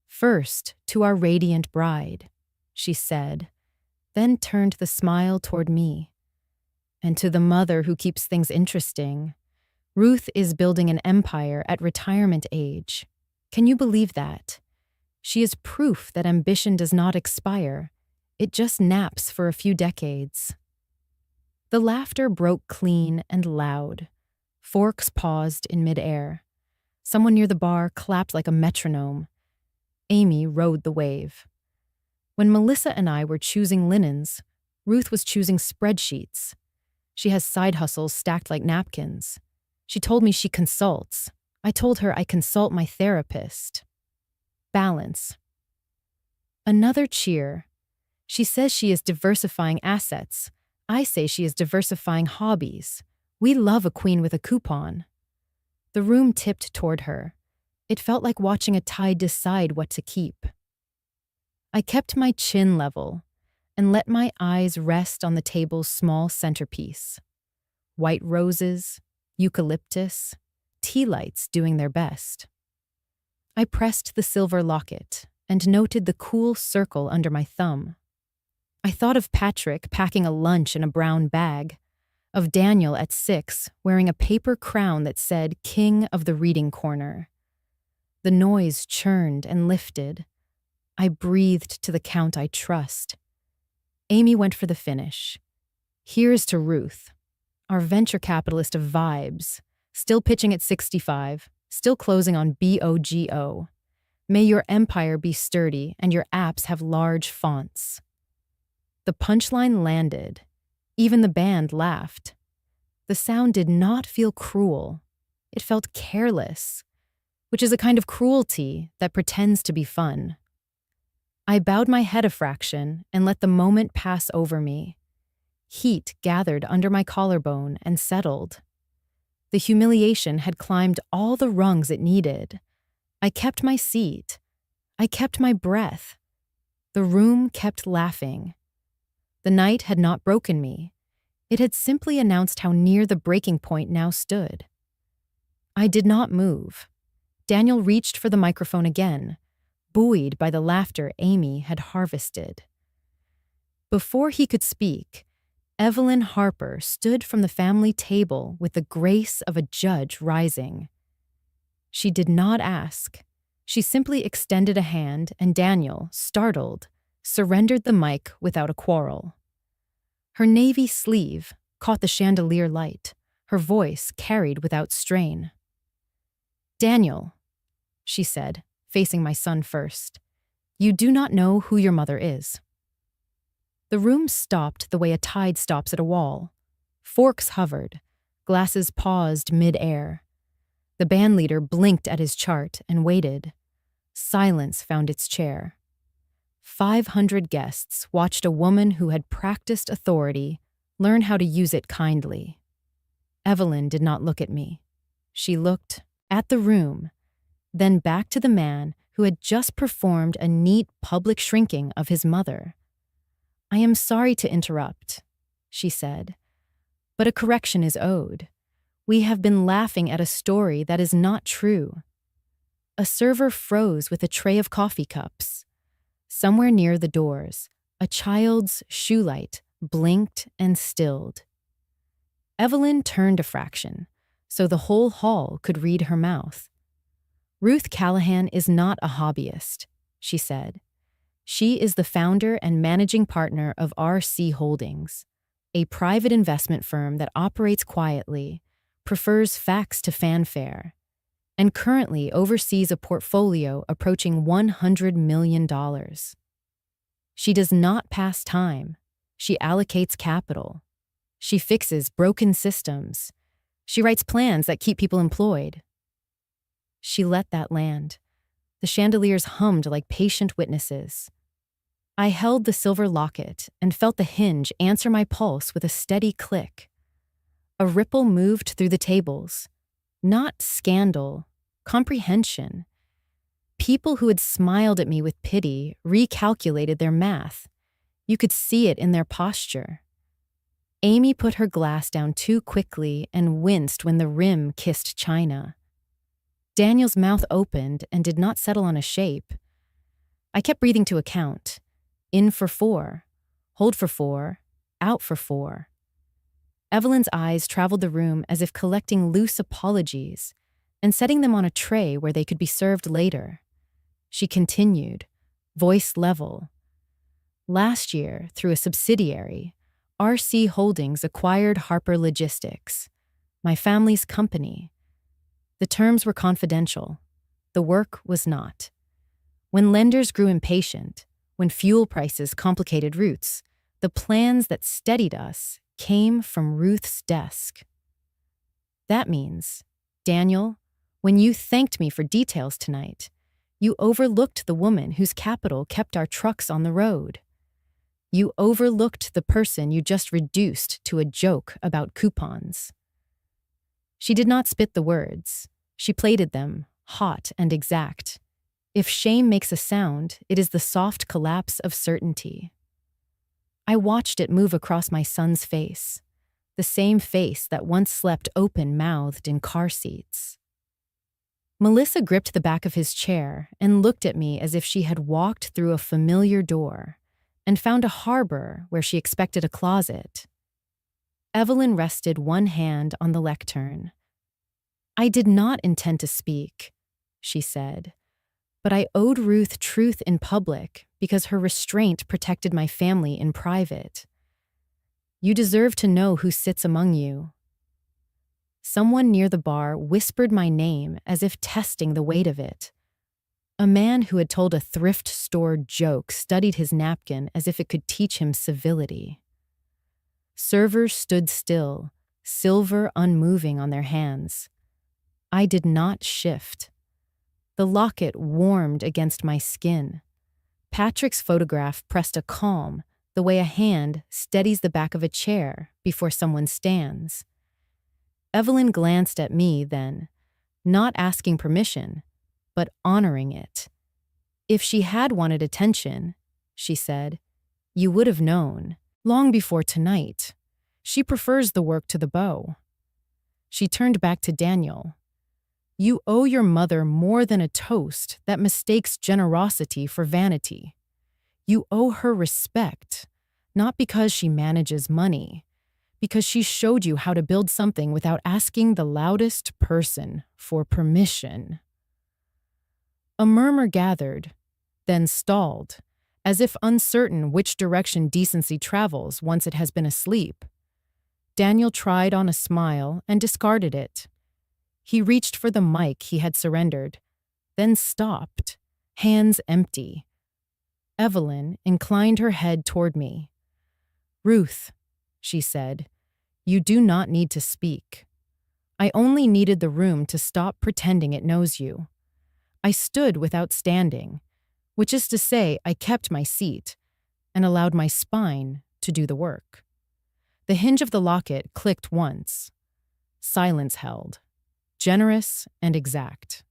"First, to our radiant bride," she said, then turned the smile toward me. "And to the mother who keeps things interesting. Ruth is building an empire at retirement age. Can you believe that? She is proof that ambition does not expire. It just naps for a few decades." The laughter broke clean and loud. Forks paused in midair. Someone near the bar clapped like a metronome. Amy rode the wave. When Melissa and I were choosing linens, Ruth was choosing spreadsheets. She has side hustles stacked like napkins. She told me she consults. I told her I consult my therapist. Balance. Another cheer. She says she is diversifying assets. I say she is diversifying hobbies. We love a queen with a coupon. The room tipped toward her. It felt like watching a tide decide what to keep. I kept my chin level and let my eyes rest on the table's small centerpiece. White roses, eucalyptus, tea lights doing their best. I pressed the silver locket and noted the cool circle under my thumb. I thought of Patrick packing a lunch in a brown bag, of Daniel at 6 wearing a paper crown that said King of the Reading Corner. The noise churned and lifted. I breathed to the count I trust. Amy went for the finish. Here's to Ruth, our venture capitalist of vibes, still pitching at 65, still closing on BOGO. May your empire be sturdy and your apps have large fonts. The punchline landed. Even the band laughed. The sound did not feel cruel. It felt careless, which is a kind of cruelty that pretends to be fun. I bowed my head a fraction and let the moment pass over me. Heat gathered under my collarbone and settled. The humiliation had climbed all the rungs it needed. I kept my seat. I kept my breath. The room kept laughing. The night had not broken me. It had simply announced how near the breaking point now stood. I did not move. Daniel reached for the microphone again, buoyed by the laughter Amy had harvested. Before he could speak, Evelyn Harper stood from the family table with the grace of a judge rising. She did not ask. She simply extended a hand, and Daniel, startled, surrendered the mic without a quarrel. Her navy sleeve caught the chandelier light, her voice carried without strain. "Daniel," she said, facing my son first, "you do not know who your mother is." The room stopped the way a tide stops at a wall. Forks hovered, glasses paused mid-air. The bandleader blinked at his chart and waited. Silence found its chair. 500 guests watched a woman who had practiced authority learn how to use it kindly. Evelyn did not look at me. She looked at the room, then back to the man who had just performed a neat public shrinking of his mother. "I am sorry to interrupt," she said, "but a correction is owed. We have been laughing at a story that is not true." A server froze with a tray of coffee cups. Somewhere near the doors, a child's shoe light blinked and stilled. Evelyn turned a fraction, so the whole hall could read her mouth. "Ruth Callahan is not a hobbyist," she said. "She is the founder and managing partner of RC Holdings, a private investment firm that operates quietly, prefers facts to fanfare, and currently oversees a portfolio approaching $100 million. She does not pass time. She allocates capital. She fixes broken systems. She writes plans that keep people employed." She let that land. The chandeliers hummed like patient witnesses. I held the silver locket and felt the hinge answer my pulse with a steady click. A ripple moved through the tables. Not scandal, comprehension. People who had smiled at me with pity recalculated their math. You could see it in their posture. Amy put her glass down too quickly and winced when the rim kissed china. Daniel's mouth opened and did not settle on a shape. I kept breathing to a count. In for 4, hold for 4, out for 4. Evelyn's eyes traveled the room as if collecting loose apologies and setting them on a tray where they could be served later. She continued, voice level. "Last year, through a subsidiary, RC Holdings acquired Harper Logistics, my family's company. The terms were confidential. The work was not. When lenders grew impatient, when fuel prices complicated routes, the plans that steadied us came from Ruth's desk. That means, Daniel, when you thanked me for details tonight, you overlooked the woman whose capital kept our trucks on the road. You overlooked the person you just reduced to a joke about coupons. She did not spit the words. She plated them, hot and exact. If shame makes a sound, it is the soft collapse of certainty. I watched it move across my son's face, the same face that once slept open-mouthed in car seats. Melissa gripped the back of his chair and looked at me as if she had walked through a familiar door and found a harbor where she expected a closet. Evelyn rested one hand on the lectern. "I did not intend to speak," she said, "but I owed Ruth truth in public because her restraint protected my family in private. You deserve to know who sits among you." Someone near the bar whispered my name as if testing the weight of it. A man who had told a thrift store joke studied his napkin as if it could teach him civility. Servers stood still, silver unmoving on their hands. I did not shift. The locket warmed against my skin. Patrick's photograph pressed a calm, the way a hand steadies the back of a chair before someone stands. Evelyn glanced at me then, not asking permission, but honoring it. "If she had wanted attention," she said, "you would have known, long before tonight. She prefers the work to the bow." She turned back to Daniel. "You owe your mother more than a toast that mistakes generosity for vanity. You owe her respect, not because she manages money, because she showed you how to build something without asking the loudest person for permission." A murmur gathered, then stalled, as if uncertain which direction decency travels once it has been asleep. Daniel tried on a smile and discarded it. He reached for the mic he had surrendered, then stopped, hands empty. Evelyn inclined her head toward me. "Ruth," she said, "you do not need to speak. I only needed the room to stop pretending it knows you." I stood without standing, which is to say I kept my seat and allowed my spine to do the work. The hinge of the locket clicked once. Silence held, generous and exact.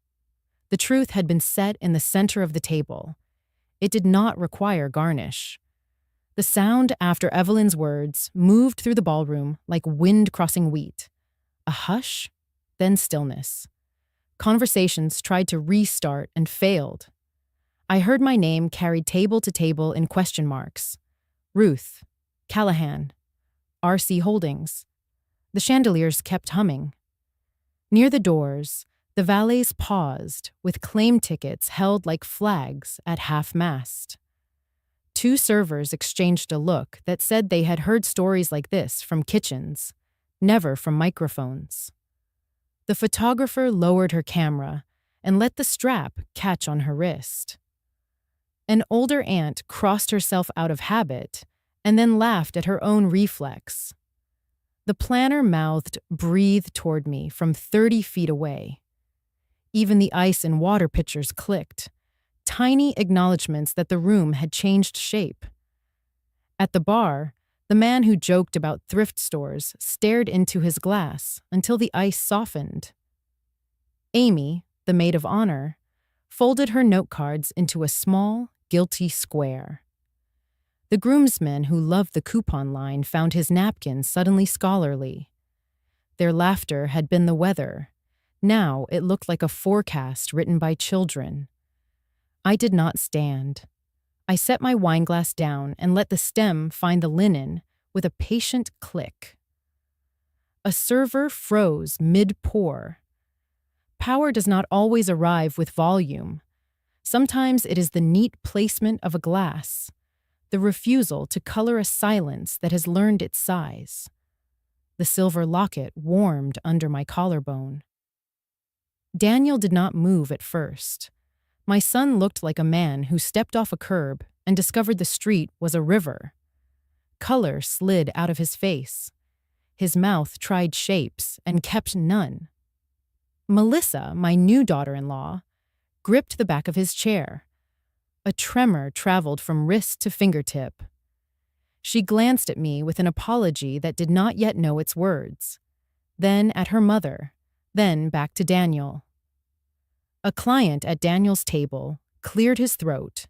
The truth had been set in the center of the table. It did not require garnish. The sound after Evelyn's words moved through the ballroom like wind crossing wheat. A hush, then stillness. Conversations tried to restart and failed. I heard my name carried table to table in question marks. Ruth, Callahan, RC Holdings. The chandeliers kept humming. Near the doors, the valets paused with claim tickets held like flags at half-mast. Two servers exchanged a look that said they had heard stories like this from kitchens, never from microphones. The photographer lowered her camera and let the strap catch on her wrist. An older aunt crossed herself out of habit and then laughed at her own reflex. The planner mouthed "breathe" toward me from 30 feet away. Even the ice and water pitchers clicked, tiny acknowledgments that the room had changed shape. At the bar, the man who joked about thrift stores stared into his glass until the ice softened. Amy, the maid of honor, folded her note cards into a small, guilty square. The groomsman who loved the coupon line found his napkin suddenly scholarly. Their laughter had been the weather. Now it looked like a forecast written by children. I did not stand. I set my wineglass down and let the stem find the linen with a patient click. A server froze mid-pour. Power does not always arrive with volume. Sometimes it is the neat placement of a glass, the refusal to color a silence that has learned its size. The silver locket warmed under my collarbone. Daniel did not move at first. My son looked like a man who stepped off a curb and discovered the street was a river. Color slid out of his face. His mouth tried shapes and kept none. Melissa, my new daughter-in-law, gripped the back of his chair. A tremor traveled from wrist to fingertip. She glanced at me with an apology that did not yet know its words, then at her mother, Then back to Daniel. A client at Daniel's table cleared his throat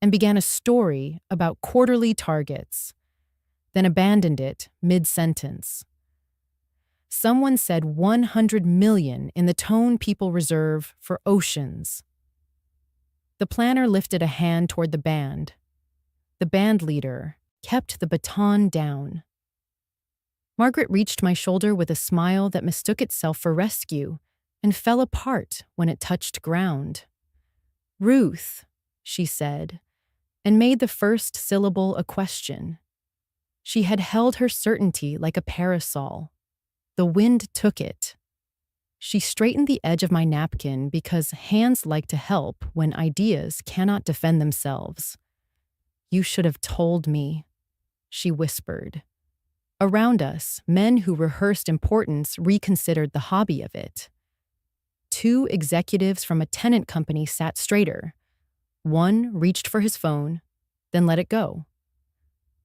and began a story about quarterly targets, then abandoned it mid-sentence. Someone said 100 million in the tone people reserve for oceans. The planner lifted a hand toward the band. The band leader kept the baton down. Margaret reached my shoulder with a smile that mistook itself for rescue and fell apart when it touched ground. "Ruth," she said, and made the first syllable a question. She had held her certainty like a parasol. The wind took it. She straightened the edge of my napkin because hands like to help when ideas cannot defend themselves. "You should have told me," she whispered. Around us, men who rehearsed importance reconsidered the hobby of it. 2 executives from a tenant company sat straighter. One reached for his phone, then let it go.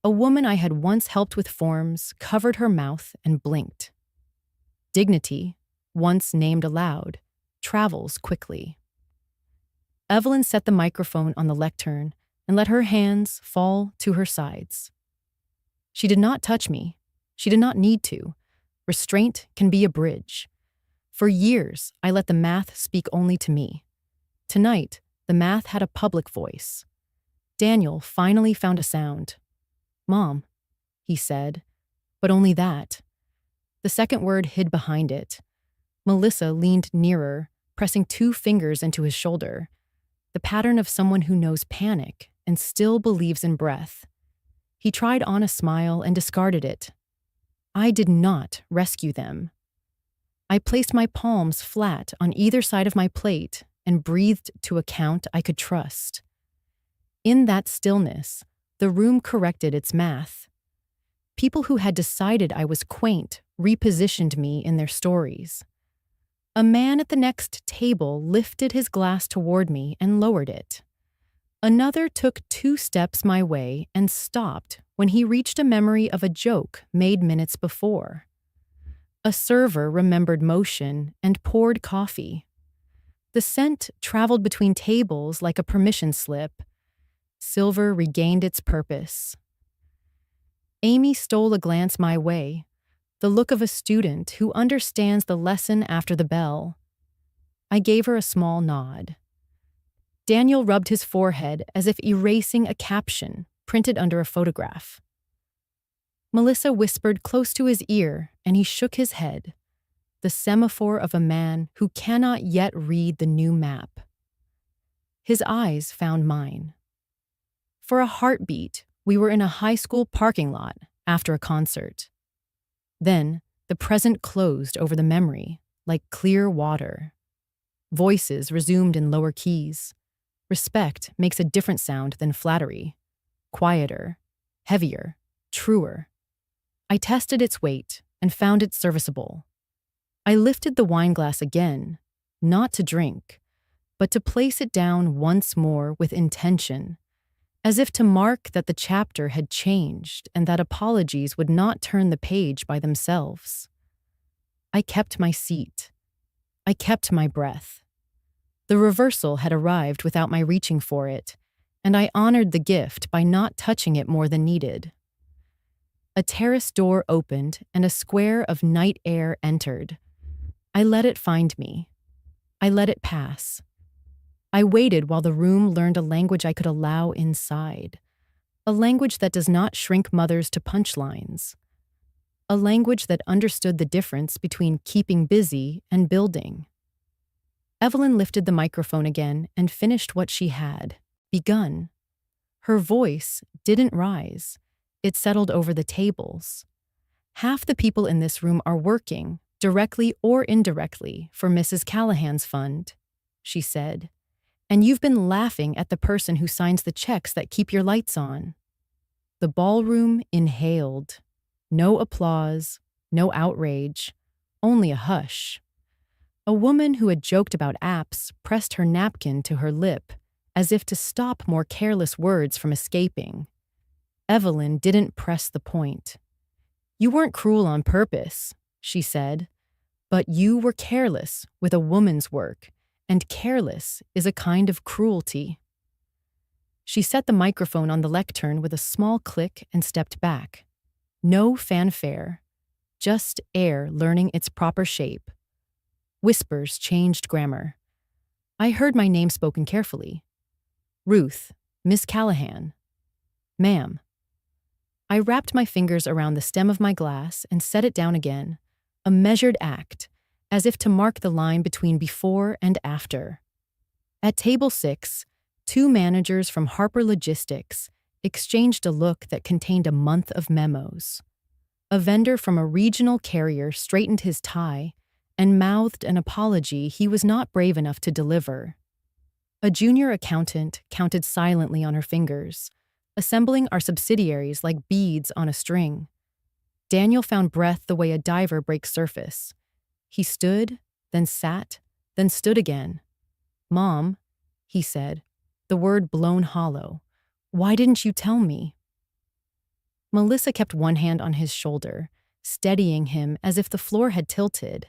A woman I had once helped with forms covered her mouth and blinked. Dignity, once named aloud, travels quickly. Evelyn set the microphone on the lectern and let her hands fall to her sides. She did not touch me. She did not need to. Restraint can be a bridge. For years, I let the math speak only to me. Tonight, the math had a public voice. Daniel finally found a sound. "Mom," he said, but only that. The second word hid behind it. Melissa leaned nearer, pressing 2 fingers into his shoulder, the pattern of someone who knows panic and still believes in breath. He tried on a smile and discarded it. I did not rescue them. I placed my palms flat on either side of my plate and breathed to a count I could trust. In that stillness, the room corrected its math. People who had decided I was quaint repositioned me in their stories. A man at the next table lifted his glass toward me and lowered it. Another took 2 steps my way and stopped when he reached a memory of a joke made minutes before. A server remembered motion and poured coffee. The scent traveled between tables like a permission slip. Silver regained its purpose. Amy stole a glance my way, the look of a student who understands the lesson after the bell. I gave her a small nod. Daniel rubbed his forehead as if erasing a caption printed under a photograph. Melissa whispered close to his ear, and he shook his head, the semaphore of a man who cannot yet read the new map. His eyes found mine. For a heartbeat, we were in a high school parking lot after a concert. Then, the present closed over the memory, like clear water. Voices resumed in lower keys. Respect makes a different sound than flattery. Quieter, heavier, truer. I tested its weight and found it serviceable. I lifted the wine glass again, not to drink, but to place it down once more with intention, as if to mark that the chapter had changed and that apologies would not turn the page by themselves. I kept my seat. I kept my breath. The reversal had arrived without my reaching for it, and I honored the gift by not touching it more than needed. A terrace door opened and a square of night air entered. I let it find me. I let it pass. I waited while the room learned a language I could allow inside, a language that does not shrink mothers to punchlines, a language that understood the difference between keeping busy and building. Evelyn lifted the microphone again and finished what she had begun. Her voice didn't rise. It settled over the tables. Half the people in this room are working, directly or indirectly, for Mrs. Callahan's fund, she said. And you've been laughing at the person who signs the checks that keep your lights on. The ballroom inhaled. No applause, no outrage, only a hush. A woman who had joked about apps pressed her napkin to her lip, as if to stop more careless words from escaping. Evelyn didn't press the point. "You weren't cruel on purpose," she said. But you were careless with a woman's work, and careless is a kind of cruelty. She set the microphone on the lectern with a small click and stepped back. No fanfare, just air learning its proper shape. Whispers changed grammar. I heard my name spoken carefully. Ruth, Miss Callahan. Ma'am. I wrapped my fingers around the stem of my glass and set it down again, a measured act, as if to mark the line between before and after. At table 6, 2 managers from Harper Logistics exchanged a look that contained a month of memos. A vendor from a regional carrier straightened his tie and mouthed an apology he was not brave enough to deliver. A junior accountant counted silently on her fingers, assembling our subsidiaries like beads on a string. Daniel found breath the way a diver breaks surface. He stood, then sat, then stood again. "Mom," he said, the word blown hollow, "why didn't you tell me?" Melissa kept one hand on his shoulder, steadying him as if the floor had tilted.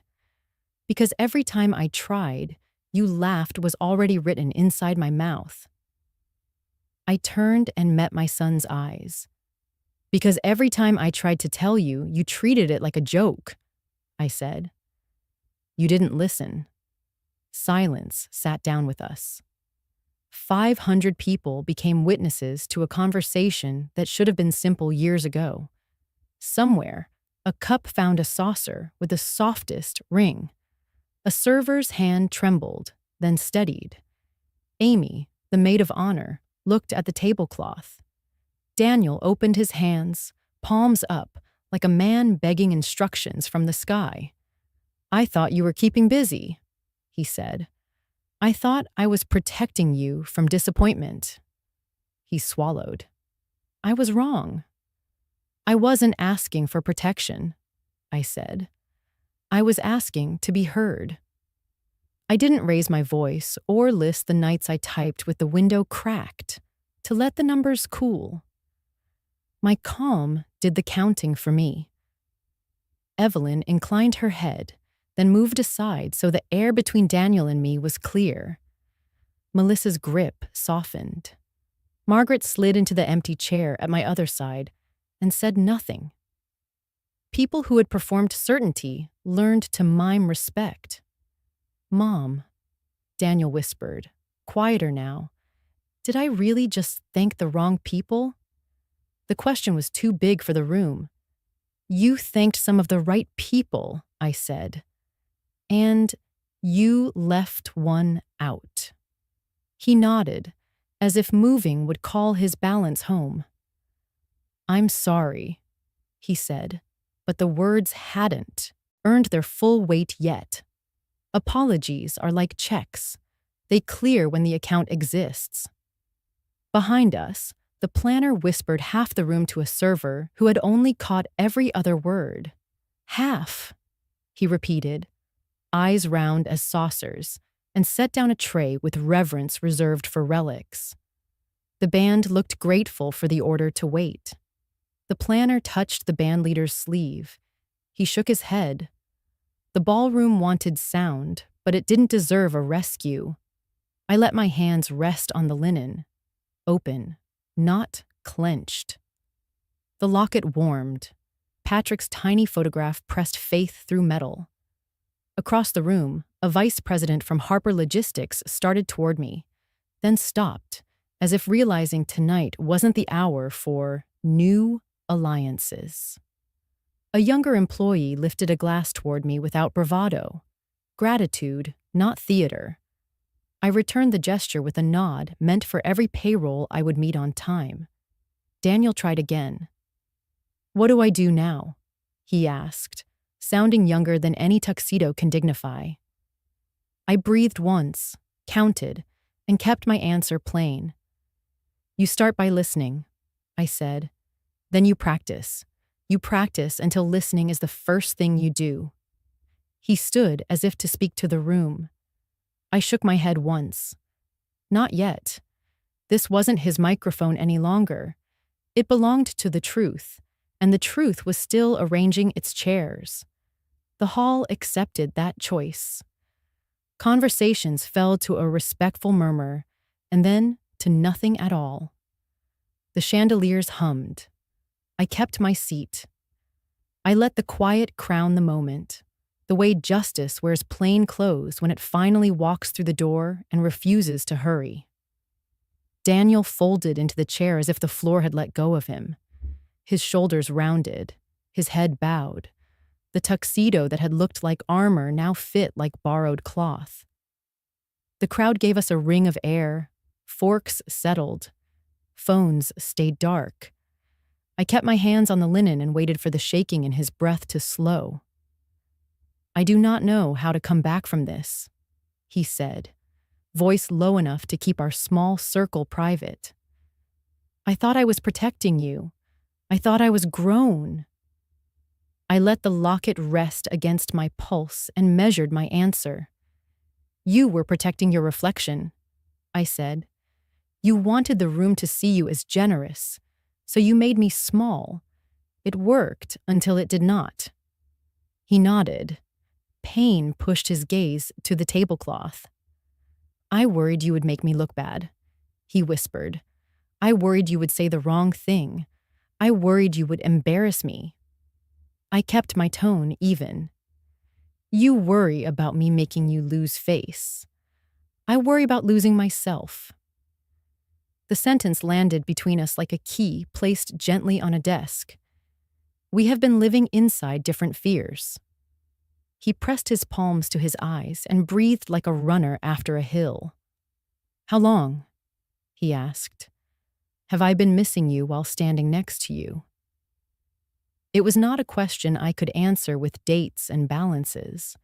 "Because every time I tried, you laughed was already written inside my mouth." I turned and met my son's eyes. "Because every time I tried to tell you, you treated it like a joke," I said. "You didn't listen." Silence sat down with us. 500 people became witnesses to a conversation that should have been simple years ago. Somewhere, a cup found a saucer with the softest ring. A server's hand trembled, then steadied. Amy, the maid of honor, looked at the tablecloth. Daniel opened his hands, palms up, like a man begging instructions from the sky. "I thought you were keeping busy," he said. "I thought I was protecting you from disappointment." He swallowed. "I was wrong. I wasn't asking for protection," I said. "I was asking to be heard." I didn't raise my voice or list the nights I typed with the window cracked to let the numbers cool. My calm did the counting for me. Evelyn inclined her head, then moved aside so the air between Daniel and me was clear. Melissa's grip softened. Margaret slid into the empty chair at my other side and said nothing. People who had performed certainty learned to mime respect. "Mom," Daniel whispered, quieter now, "did I really just thank the wrong people?" The question was too big for the room. "You thanked some of the right people," I said. "And you left one out." He nodded, as if moving would call his balance home. "I'm sorry," he said, but the words hadn't earned their full weight yet. Apologies are like checks. They clear when the account exists. Behind us, the planner whispered half the room to a server who had only caught every other word. "Half," he repeated, eyes round as saucers, and set down a tray with reverence reserved for relics. The band looked grateful for the order to wait. The planner touched the bandleader's sleeve. He shook his head. The ballroom wanted sound, but it didn't deserve a rescue. I let my hands rest on the linen, open, not clenched. The locket warmed. Patrick's tiny photograph pressed faith through metal. Across the room, a vice president from Harper Logistics started toward me, then stopped, as if realizing tonight wasn't the hour for new alliances. A younger employee lifted a glass toward me without bravado. Gratitude, not theater. I returned the gesture with a nod meant for every payroll I would meet on time. Daniel tried again. "What do I do now?" he asked, sounding younger than any tuxedo can dignify. I breathed once, counted, and kept my answer plain. "You start by listening," I said. "Then you practice. You practice until listening is the first thing you do." He stood as if to speak to the room. I shook my head once. Not yet. This wasn't his microphone any longer. It belonged to the truth, and the truth was still arranging its chairs. The hall accepted that choice. Conversations fell to a respectful murmur, and then to nothing at all. The chandeliers hummed. I kept my seat. I let the quiet crown the moment, the way justice wears plain clothes when it finally walks through the door and refuses to hurry. Daniel folded into the chair as if the floor had let go of him. His shoulders rounded, his head bowed. The tuxedo that had looked like armor now fit like borrowed cloth. The crowd gave us a ring of air. Forks settled. Phones stayed dark. I kept my hands on the linen and waited for the shaking in his breath to slow. "I do not know how to come back from this," he said, voice low enough to keep our small circle private. "I thought I was protecting you. I thought I was grown." I let the locket rest against my pulse and measured my answer. "You were protecting your reflection," I said. "You wanted the room to see you as generous, so you made me small. It worked until it did not." He nodded. Pain pushed his gaze to the tablecloth. "I worried you would make me look bad," he whispered. "I worried you would say the wrong thing. I worried you would embarrass me." I kept my tone even. "You worry about me making you lose face. I worry about losing myself." The sentence landed between us like a key placed gently on a desk. We have been living inside different fears. He pressed his palms to his eyes and breathed like a runner after a hill. "How long?" he asked. "Have I been missing you while standing next to you?" It was not a question I could answer with dates and balances.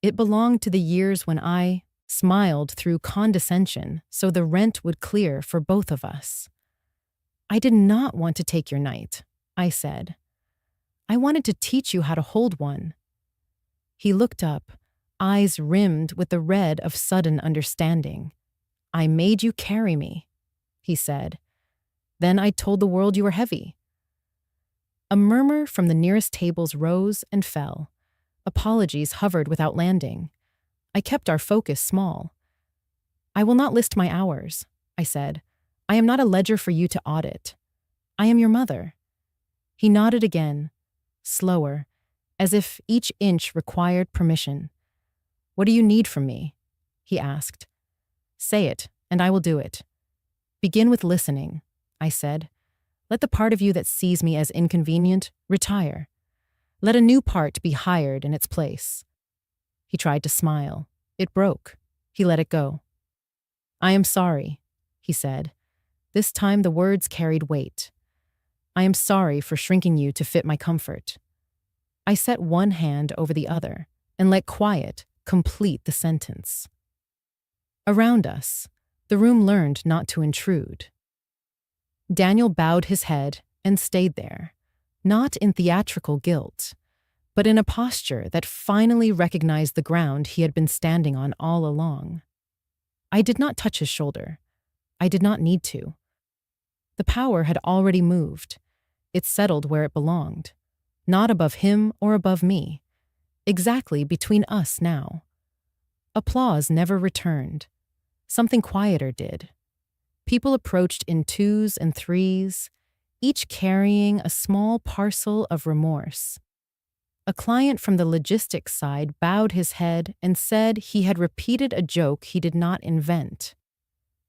It belonged to the years when I smiled through condescension so the rent would clear for both of us. "I did not want to take your night," I said. "I wanted to teach you how to hold one." He looked up, eyes rimmed with the red of sudden understanding. "I made you carry me," he said. "Then I told the world you were heavy." A murmur from the nearest tables rose and fell. Apologies hovered without landing. I kept our focus small. "I will not list my hours," I said. "I am not a ledger for you to audit. I am your mother." He nodded again, slower, as if each inch required permission. "What do you need from me?" he asked. "Say it, and I will do it." "Begin with listening," I said. "Let the part of you that sees me as inconvenient retire. Let a new part be hired in its place." He tried to smile. It broke. He let it go. "I am sorry," he said. This time the words carried weight. "I am sorry for shrinking you to fit my comfort." I set one hand over the other and let quiet complete the sentence. Around us, the room learned not to intrude. Daniel bowed his head and stayed there, not in theatrical guilt, but in a posture that finally recognized the ground he had been standing on all along. I did not touch his shoulder. I did not need to. The power had already moved. It settled where it belonged, not above him or above me, exactly between us now. Applause never returned. Something quieter did. People approached in twos and threes, each carrying a small parcel of remorse. A client from the logistics side bowed his head and said he had repeated a joke he did not invent.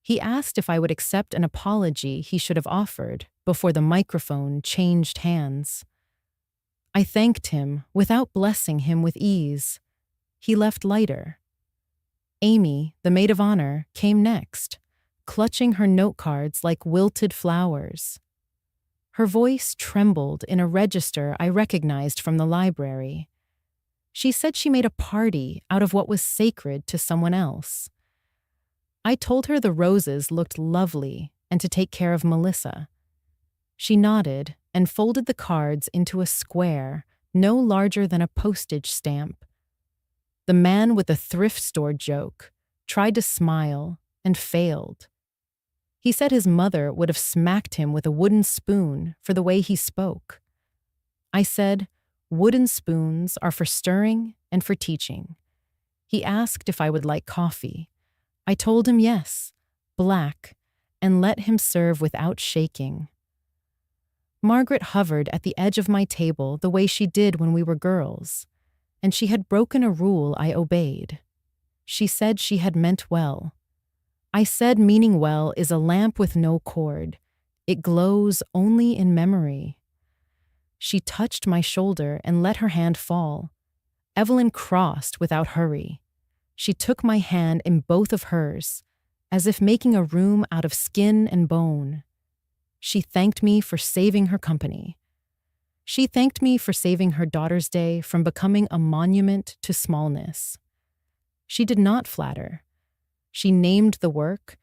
He asked if I would accept an apology he should have offered before the microphone changed hands. I thanked him without blessing him with ease. He left lighter. Amy, the maid of honor, came next, clutching her note cards like wilted flowers. Her voice trembled in a register I recognized from the library. She said she made a party out of what was sacred to someone else. I told her the roses looked lovely and to take care of Melissa. She nodded and folded the cards into a square no larger than a postage stamp. The man with the thrift store joke tried to smile and failed. He said his mother would have smacked him with a wooden spoon for the way he spoke. I said, Wooden spoons are for stirring and for teaching. He asked if I would like coffee. I told him yes, black, and let him serve without shaking. Margaret hovered at the edge of my table the way she did when we were girls, and she had broken a rule I obeyed. She said she had meant well. I said meaning well is a lamp with no cord. It glows only in memory. She touched my shoulder and let her hand fall. Evelyn crossed without hurry. She took my hand in both of hers, as if making a room out of skin and bone. She thanked me for saving her company. She thanked me for saving her daughter's day from becoming a monument to smallness. She did not flatter. She named the work.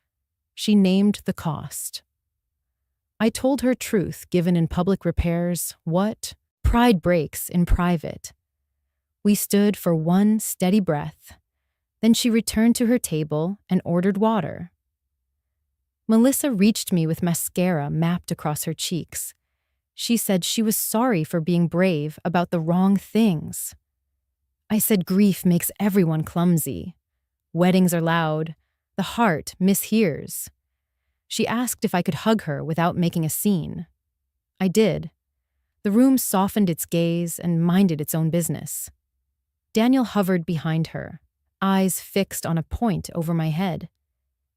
She named the cost. I told her truth given in public repairs, what pride breaks in private. We stood for one steady breath. Then she returned to her table and ordered water. Melissa reached me with mascara mapped across her cheeks. She said she was sorry for being brave about the wrong things. I said grief makes everyone clumsy. Weddings are loud. The heart mishears. She asked if I could hug her without making a scene. I did. The room softened its gaze and minded its own business. Daniel hovered behind her, eyes fixed on a point over my head.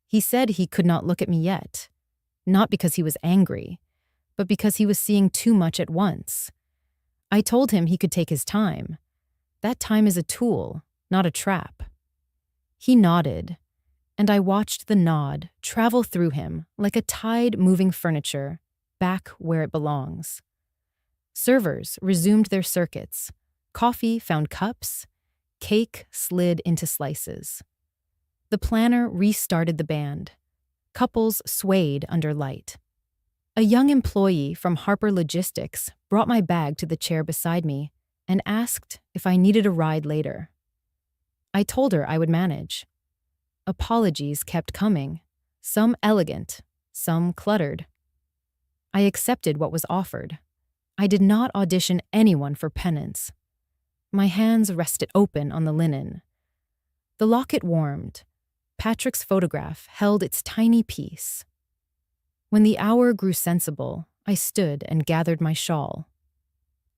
He said he could not look at me yet, not because he was angry, but because he was seeing too much at once. I told him he could take his time. That time is a tool, not a trap. He nodded, and I watched the nod travel through him like a tide moving furniture back where it belongs. Servers resumed their circuits. Coffee found cups. Cake slid into slices. The planner restarted the band. Couples swayed under light. A young employee from Harper Logistics brought my bag to the chair beside me and asked if I needed a ride later. I told her I would manage. Apologies kept coming, some elegant, some cluttered. I accepted what was offered. I did not audition anyone for penance. My hands rested open on the linen. The locket warmed. Patrick's photograph held its tiny piece. When the hour grew sensible, I stood and gathered my shawl.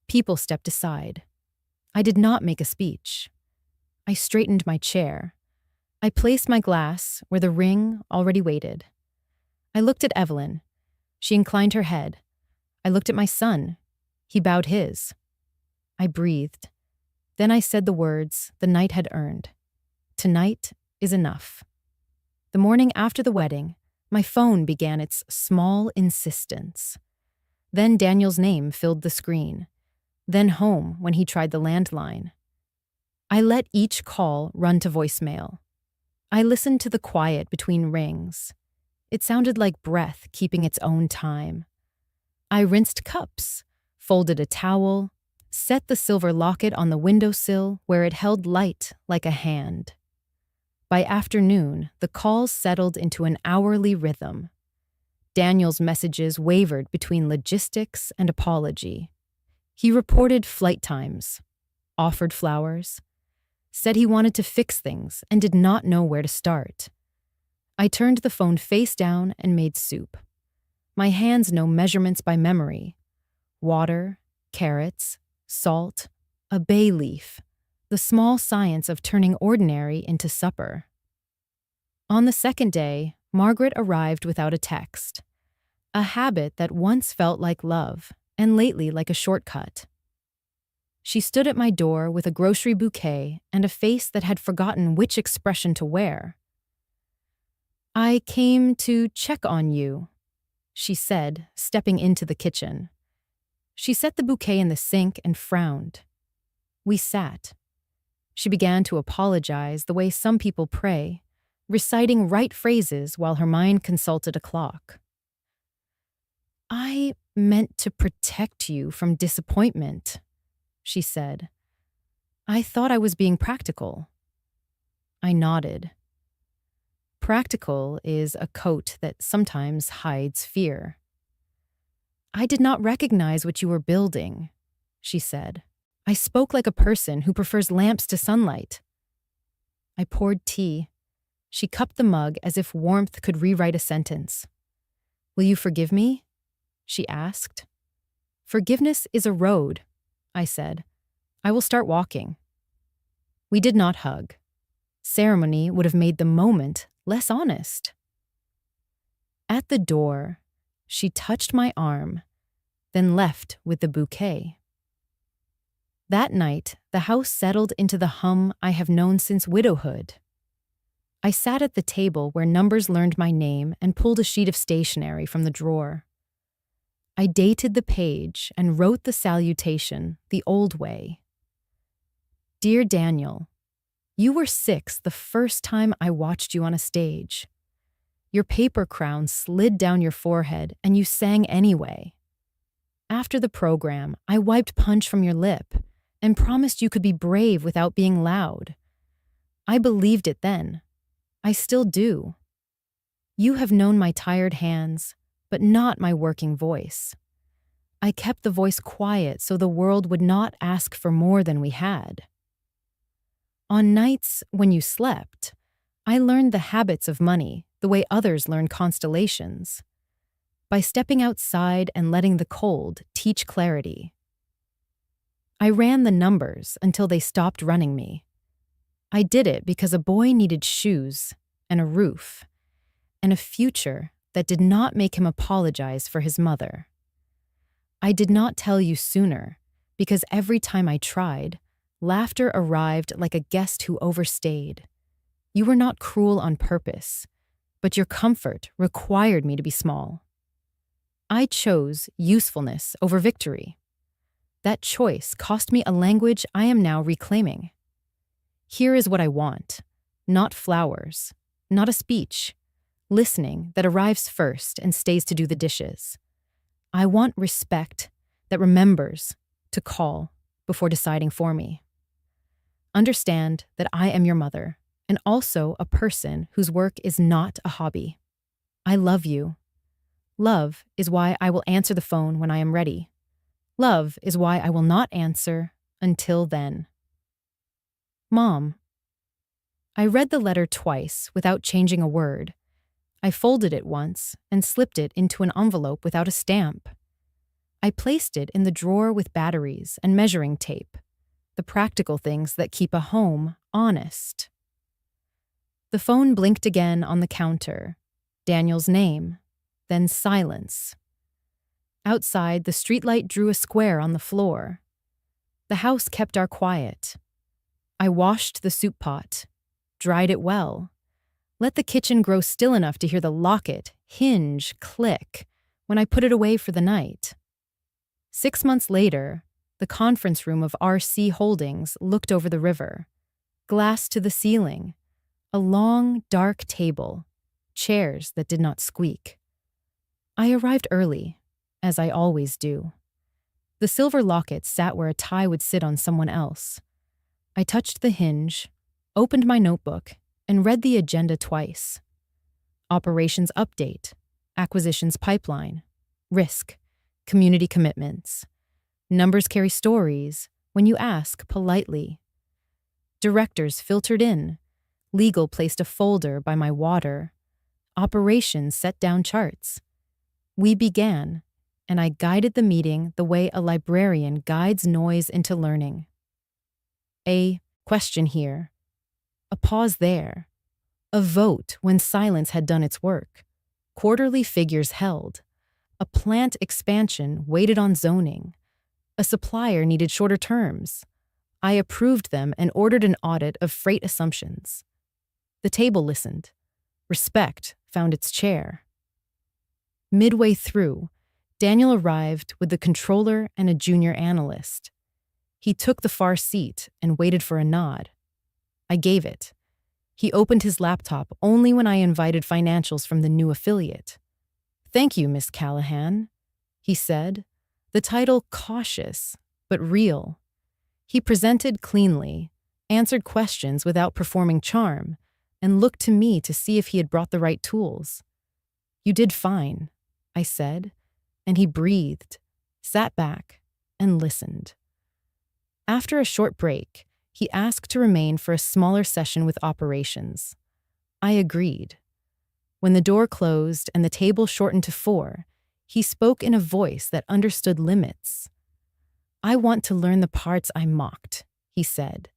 People stepped aside. I did not make a speech. I straightened my chair. I placed my glass where the ring already waited. I looked at Evelyn. She inclined her head. I looked at my son. He bowed his. I breathed. Then I said the words the night had earned. Tonight is enough. The morning after the wedding, my phone began its small insistence. Then Daniel's name filled the screen. Then home when he tried the landline. I let each call run to voicemail. I listened to the quiet between rings. It sounded like breath keeping its own time. I rinsed cups, folded a towel, set the silver locket on the windowsill where it held light like a hand. By afternoon, the calls settled into an hourly rhythm. Daniel's messages wavered between logistics and apology. He reported flight times, offered flowers, said he wanted to fix things and did not know where to start. I turned the phone face down and made soup. My hands know measurements by memory. Water, carrots, salt, a bay leaf, the small science of turning ordinary into supper. On the second day, Margaret arrived without a text, a habit that once felt like love and lately like a shortcut. She stood at my door with a grocery bouquet and a face that had forgotten which expression to wear. "I came to check on you," she said, stepping into the kitchen. She set the bouquet in the sink and frowned. We sat. She began to apologize the way some people pray, reciting right phrases while her mind consulted a clock. "I meant to protect you from disappointment," she said. "I thought I was being practical." I nodded. Practical is a coat that sometimes hides fear. "I did not recognize what you were building," she said. I spoke like a person who prefers lamps to sunlight. I poured tea. She cupped the mug as if warmth could rewrite a sentence. Will you forgive me? She asked. Forgiveness is a road, I said. I will start walking. We did not hug. Ceremony would have made the moment less honest. At the door, she touched my arm, then left with the bouquet. That night, the house settled into the hum I have known since widowhood. I sat at the table where numbers learned my name and pulled a sheet of stationery from the drawer. I dated the page and wrote the salutation the old way. Dear Daniel, you were 6 the first time I watched you on a stage. Your paper crown slid down your forehead and you sang anyway. After the program, I wiped punch from your lip and promised you could be brave without being loud. I believed it then. I still do. You have known my tired hands, but not my working voice. I kept the voice quiet so the world would not ask for more than we had. On nights when you slept, I learned the habits of money the way others learn constellations. By stepping outside and letting the cold teach clarity. I ran the numbers until they stopped running me. I did it because a boy needed shoes and a roof and a future that did not make him apologize for his mother. I did not tell you sooner because every time I tried, laughter arrived like a guest who overstayed. You were not cruel on purpose, but your comfort required me to be small. I chose usefulness over victory. That choice cost me a language I am now reclaiming. Here is what I want, not flowers, not a speech, listening that arrives first and stays to do the dishes. I want respect that remembers to call before deciding for me. Understand that I am your mother and also a person whose work is not a hobby. I love you. Love is why I will answer the phone when I am ready. Love is why I will not answer until then. Mom. I read the letter twice without changing a word. I folded it once and slipped it into an envelope without a stamp. I placed it in the drawer with batteries and measuring tape, the practical things that keep a home honest. The phone blinked again on the counter. Daniel's name, then silence. Outside, the streetlight drew a square on the floor. The house kept our quiet. I washed the soup pot, dried it well, let the kitchen grow still enough to hear the locket hinge click when I put it away for the night. 6 months later, the conference room of RC Holdings looked over the river, glass to the ceiling, a long, dark table, chairs that did not squeak. I arrived early, as I always do. The silver locket sat where a tie would sit on someone else. I touched the hinge, opened my notebook, and read the agenda twice. Operations update, acquisitions pipeline, risk, community commitments. Numbers carry stories when you ask politely. Directors filtered in. Legal placed a folder by my water. Operations set down charts. We began, and I guided the meeting the way a librarian guides noise into learning. A question here. A pause there. A vote when silence had done its work. Quarterly figures held. A plant expansion waited on zoning. A supplier needed shorter terms. I approved them and ordered an audit of freight assumptions. The table listened. Respect found its chair. Midway through, Daniel arrived with the controller and a junior analyst. He took the far seat and waited for a nod. I gave it. He opened his laptop only when I invited financials from the new affiliate. Thank you, Miss Callahan, he said, the title cautious, but real. He presented cleanly, answered questions without performing charm, and looked to me to see if he had brought the right tools. You did fine, I said, and he breathed, sat back, and listened. After a short break, he asked to remain for a smaller session with operations. I agreed. When the door closed and the table shortened to 4, he spoke in a voice that understood limits. "I want to learn the parts I mocked," he said.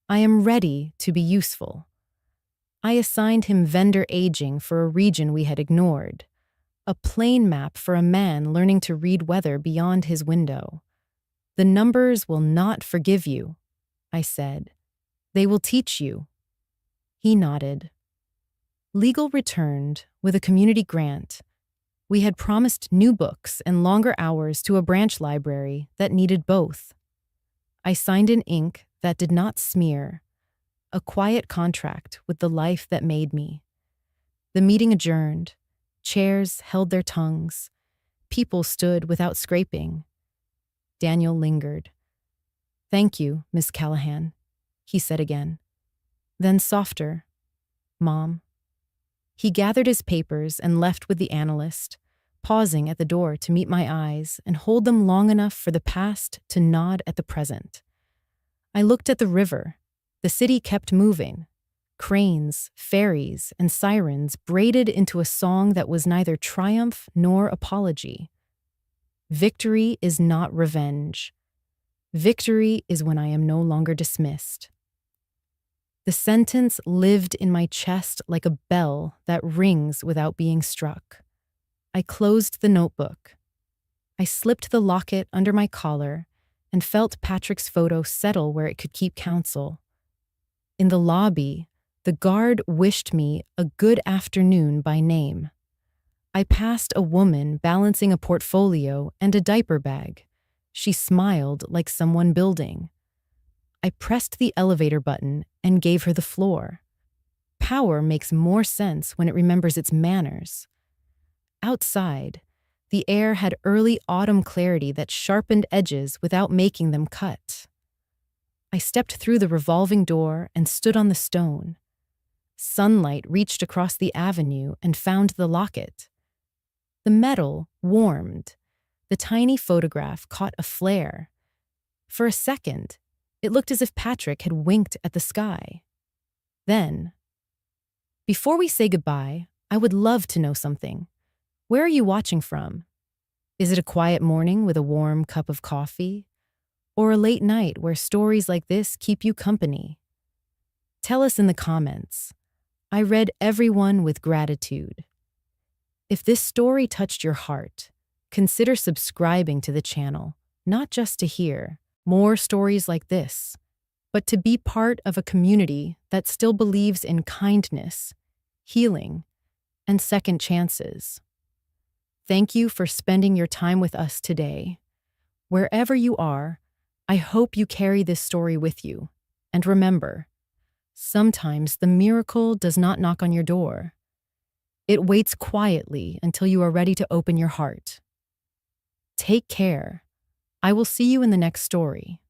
"I am ready to be useful." I assigned him vendor aging for a region we had ignored, a plane map for a man learning to read weather beyond his window. "The numbers will not forgive you," I said. "They will teach you." He nodded. Legal returned with a community grant. We had promised new books and longer hours to a branch library that needed both. I signed in ink that did not smear, a quiet contract with the life that made me. The meeting adjourned. Chairs held their tongues. People stood without scraping. Daniel lingered. "Thank you, Miss Callahan," he said again. Then softer, "Mom." He gathered his papers and left with the analyst, pausing at the door to meet my eyes and hold them long enough for the past to nod at the present. I looked at the river. The city kept moving. Cranes, ferries, and sirens braided into a song that was neither triumph nor apology. Victory is not revenge. Victory is when I am no longer dismissed. The sentence lived in my chest like a bell that rings without being struck. I closed the notebook. I slipped the locket under my collar and felt Patrick's photo settle where it could keep counsel. In the lobby, the guard wished me a good afternoon by name. I passed a woman balancing a portfolio and a diaper bag. She smiled like someone building. I pressed the elevator button and gave her the floor. Power makes more sense when it remembers its manners. Outside, the air had early autumn clarity that sharpened edges without making them cut. I stepped through the revolving door and stood on the stone. Sunlight reached across the avenue and found the locket. The metal warmed. The tiny photograph caught a flare. For a second, it looked as if Patrick had winked at the sky. Then, "Before we say goodbye, I would love to know something. Where are you watching from? Is it a quiet morning with a warm cup of coffee? Or a late night where stories like this keep you company? Tell us in the comments. I read every one with gratitude. If this story touched your heart, consider subscribing to the channel, not just to hear more stories like this, but to be part of a community that still believes in kindness, healing, and second chances. Thank you for spending your time with us today. Wherever you are, I hope you carry this story with you. And remember, sometimes the miracle does not knock on your door. It waits quietly until you are ready to open your heart. Take care. I will see you in the next story.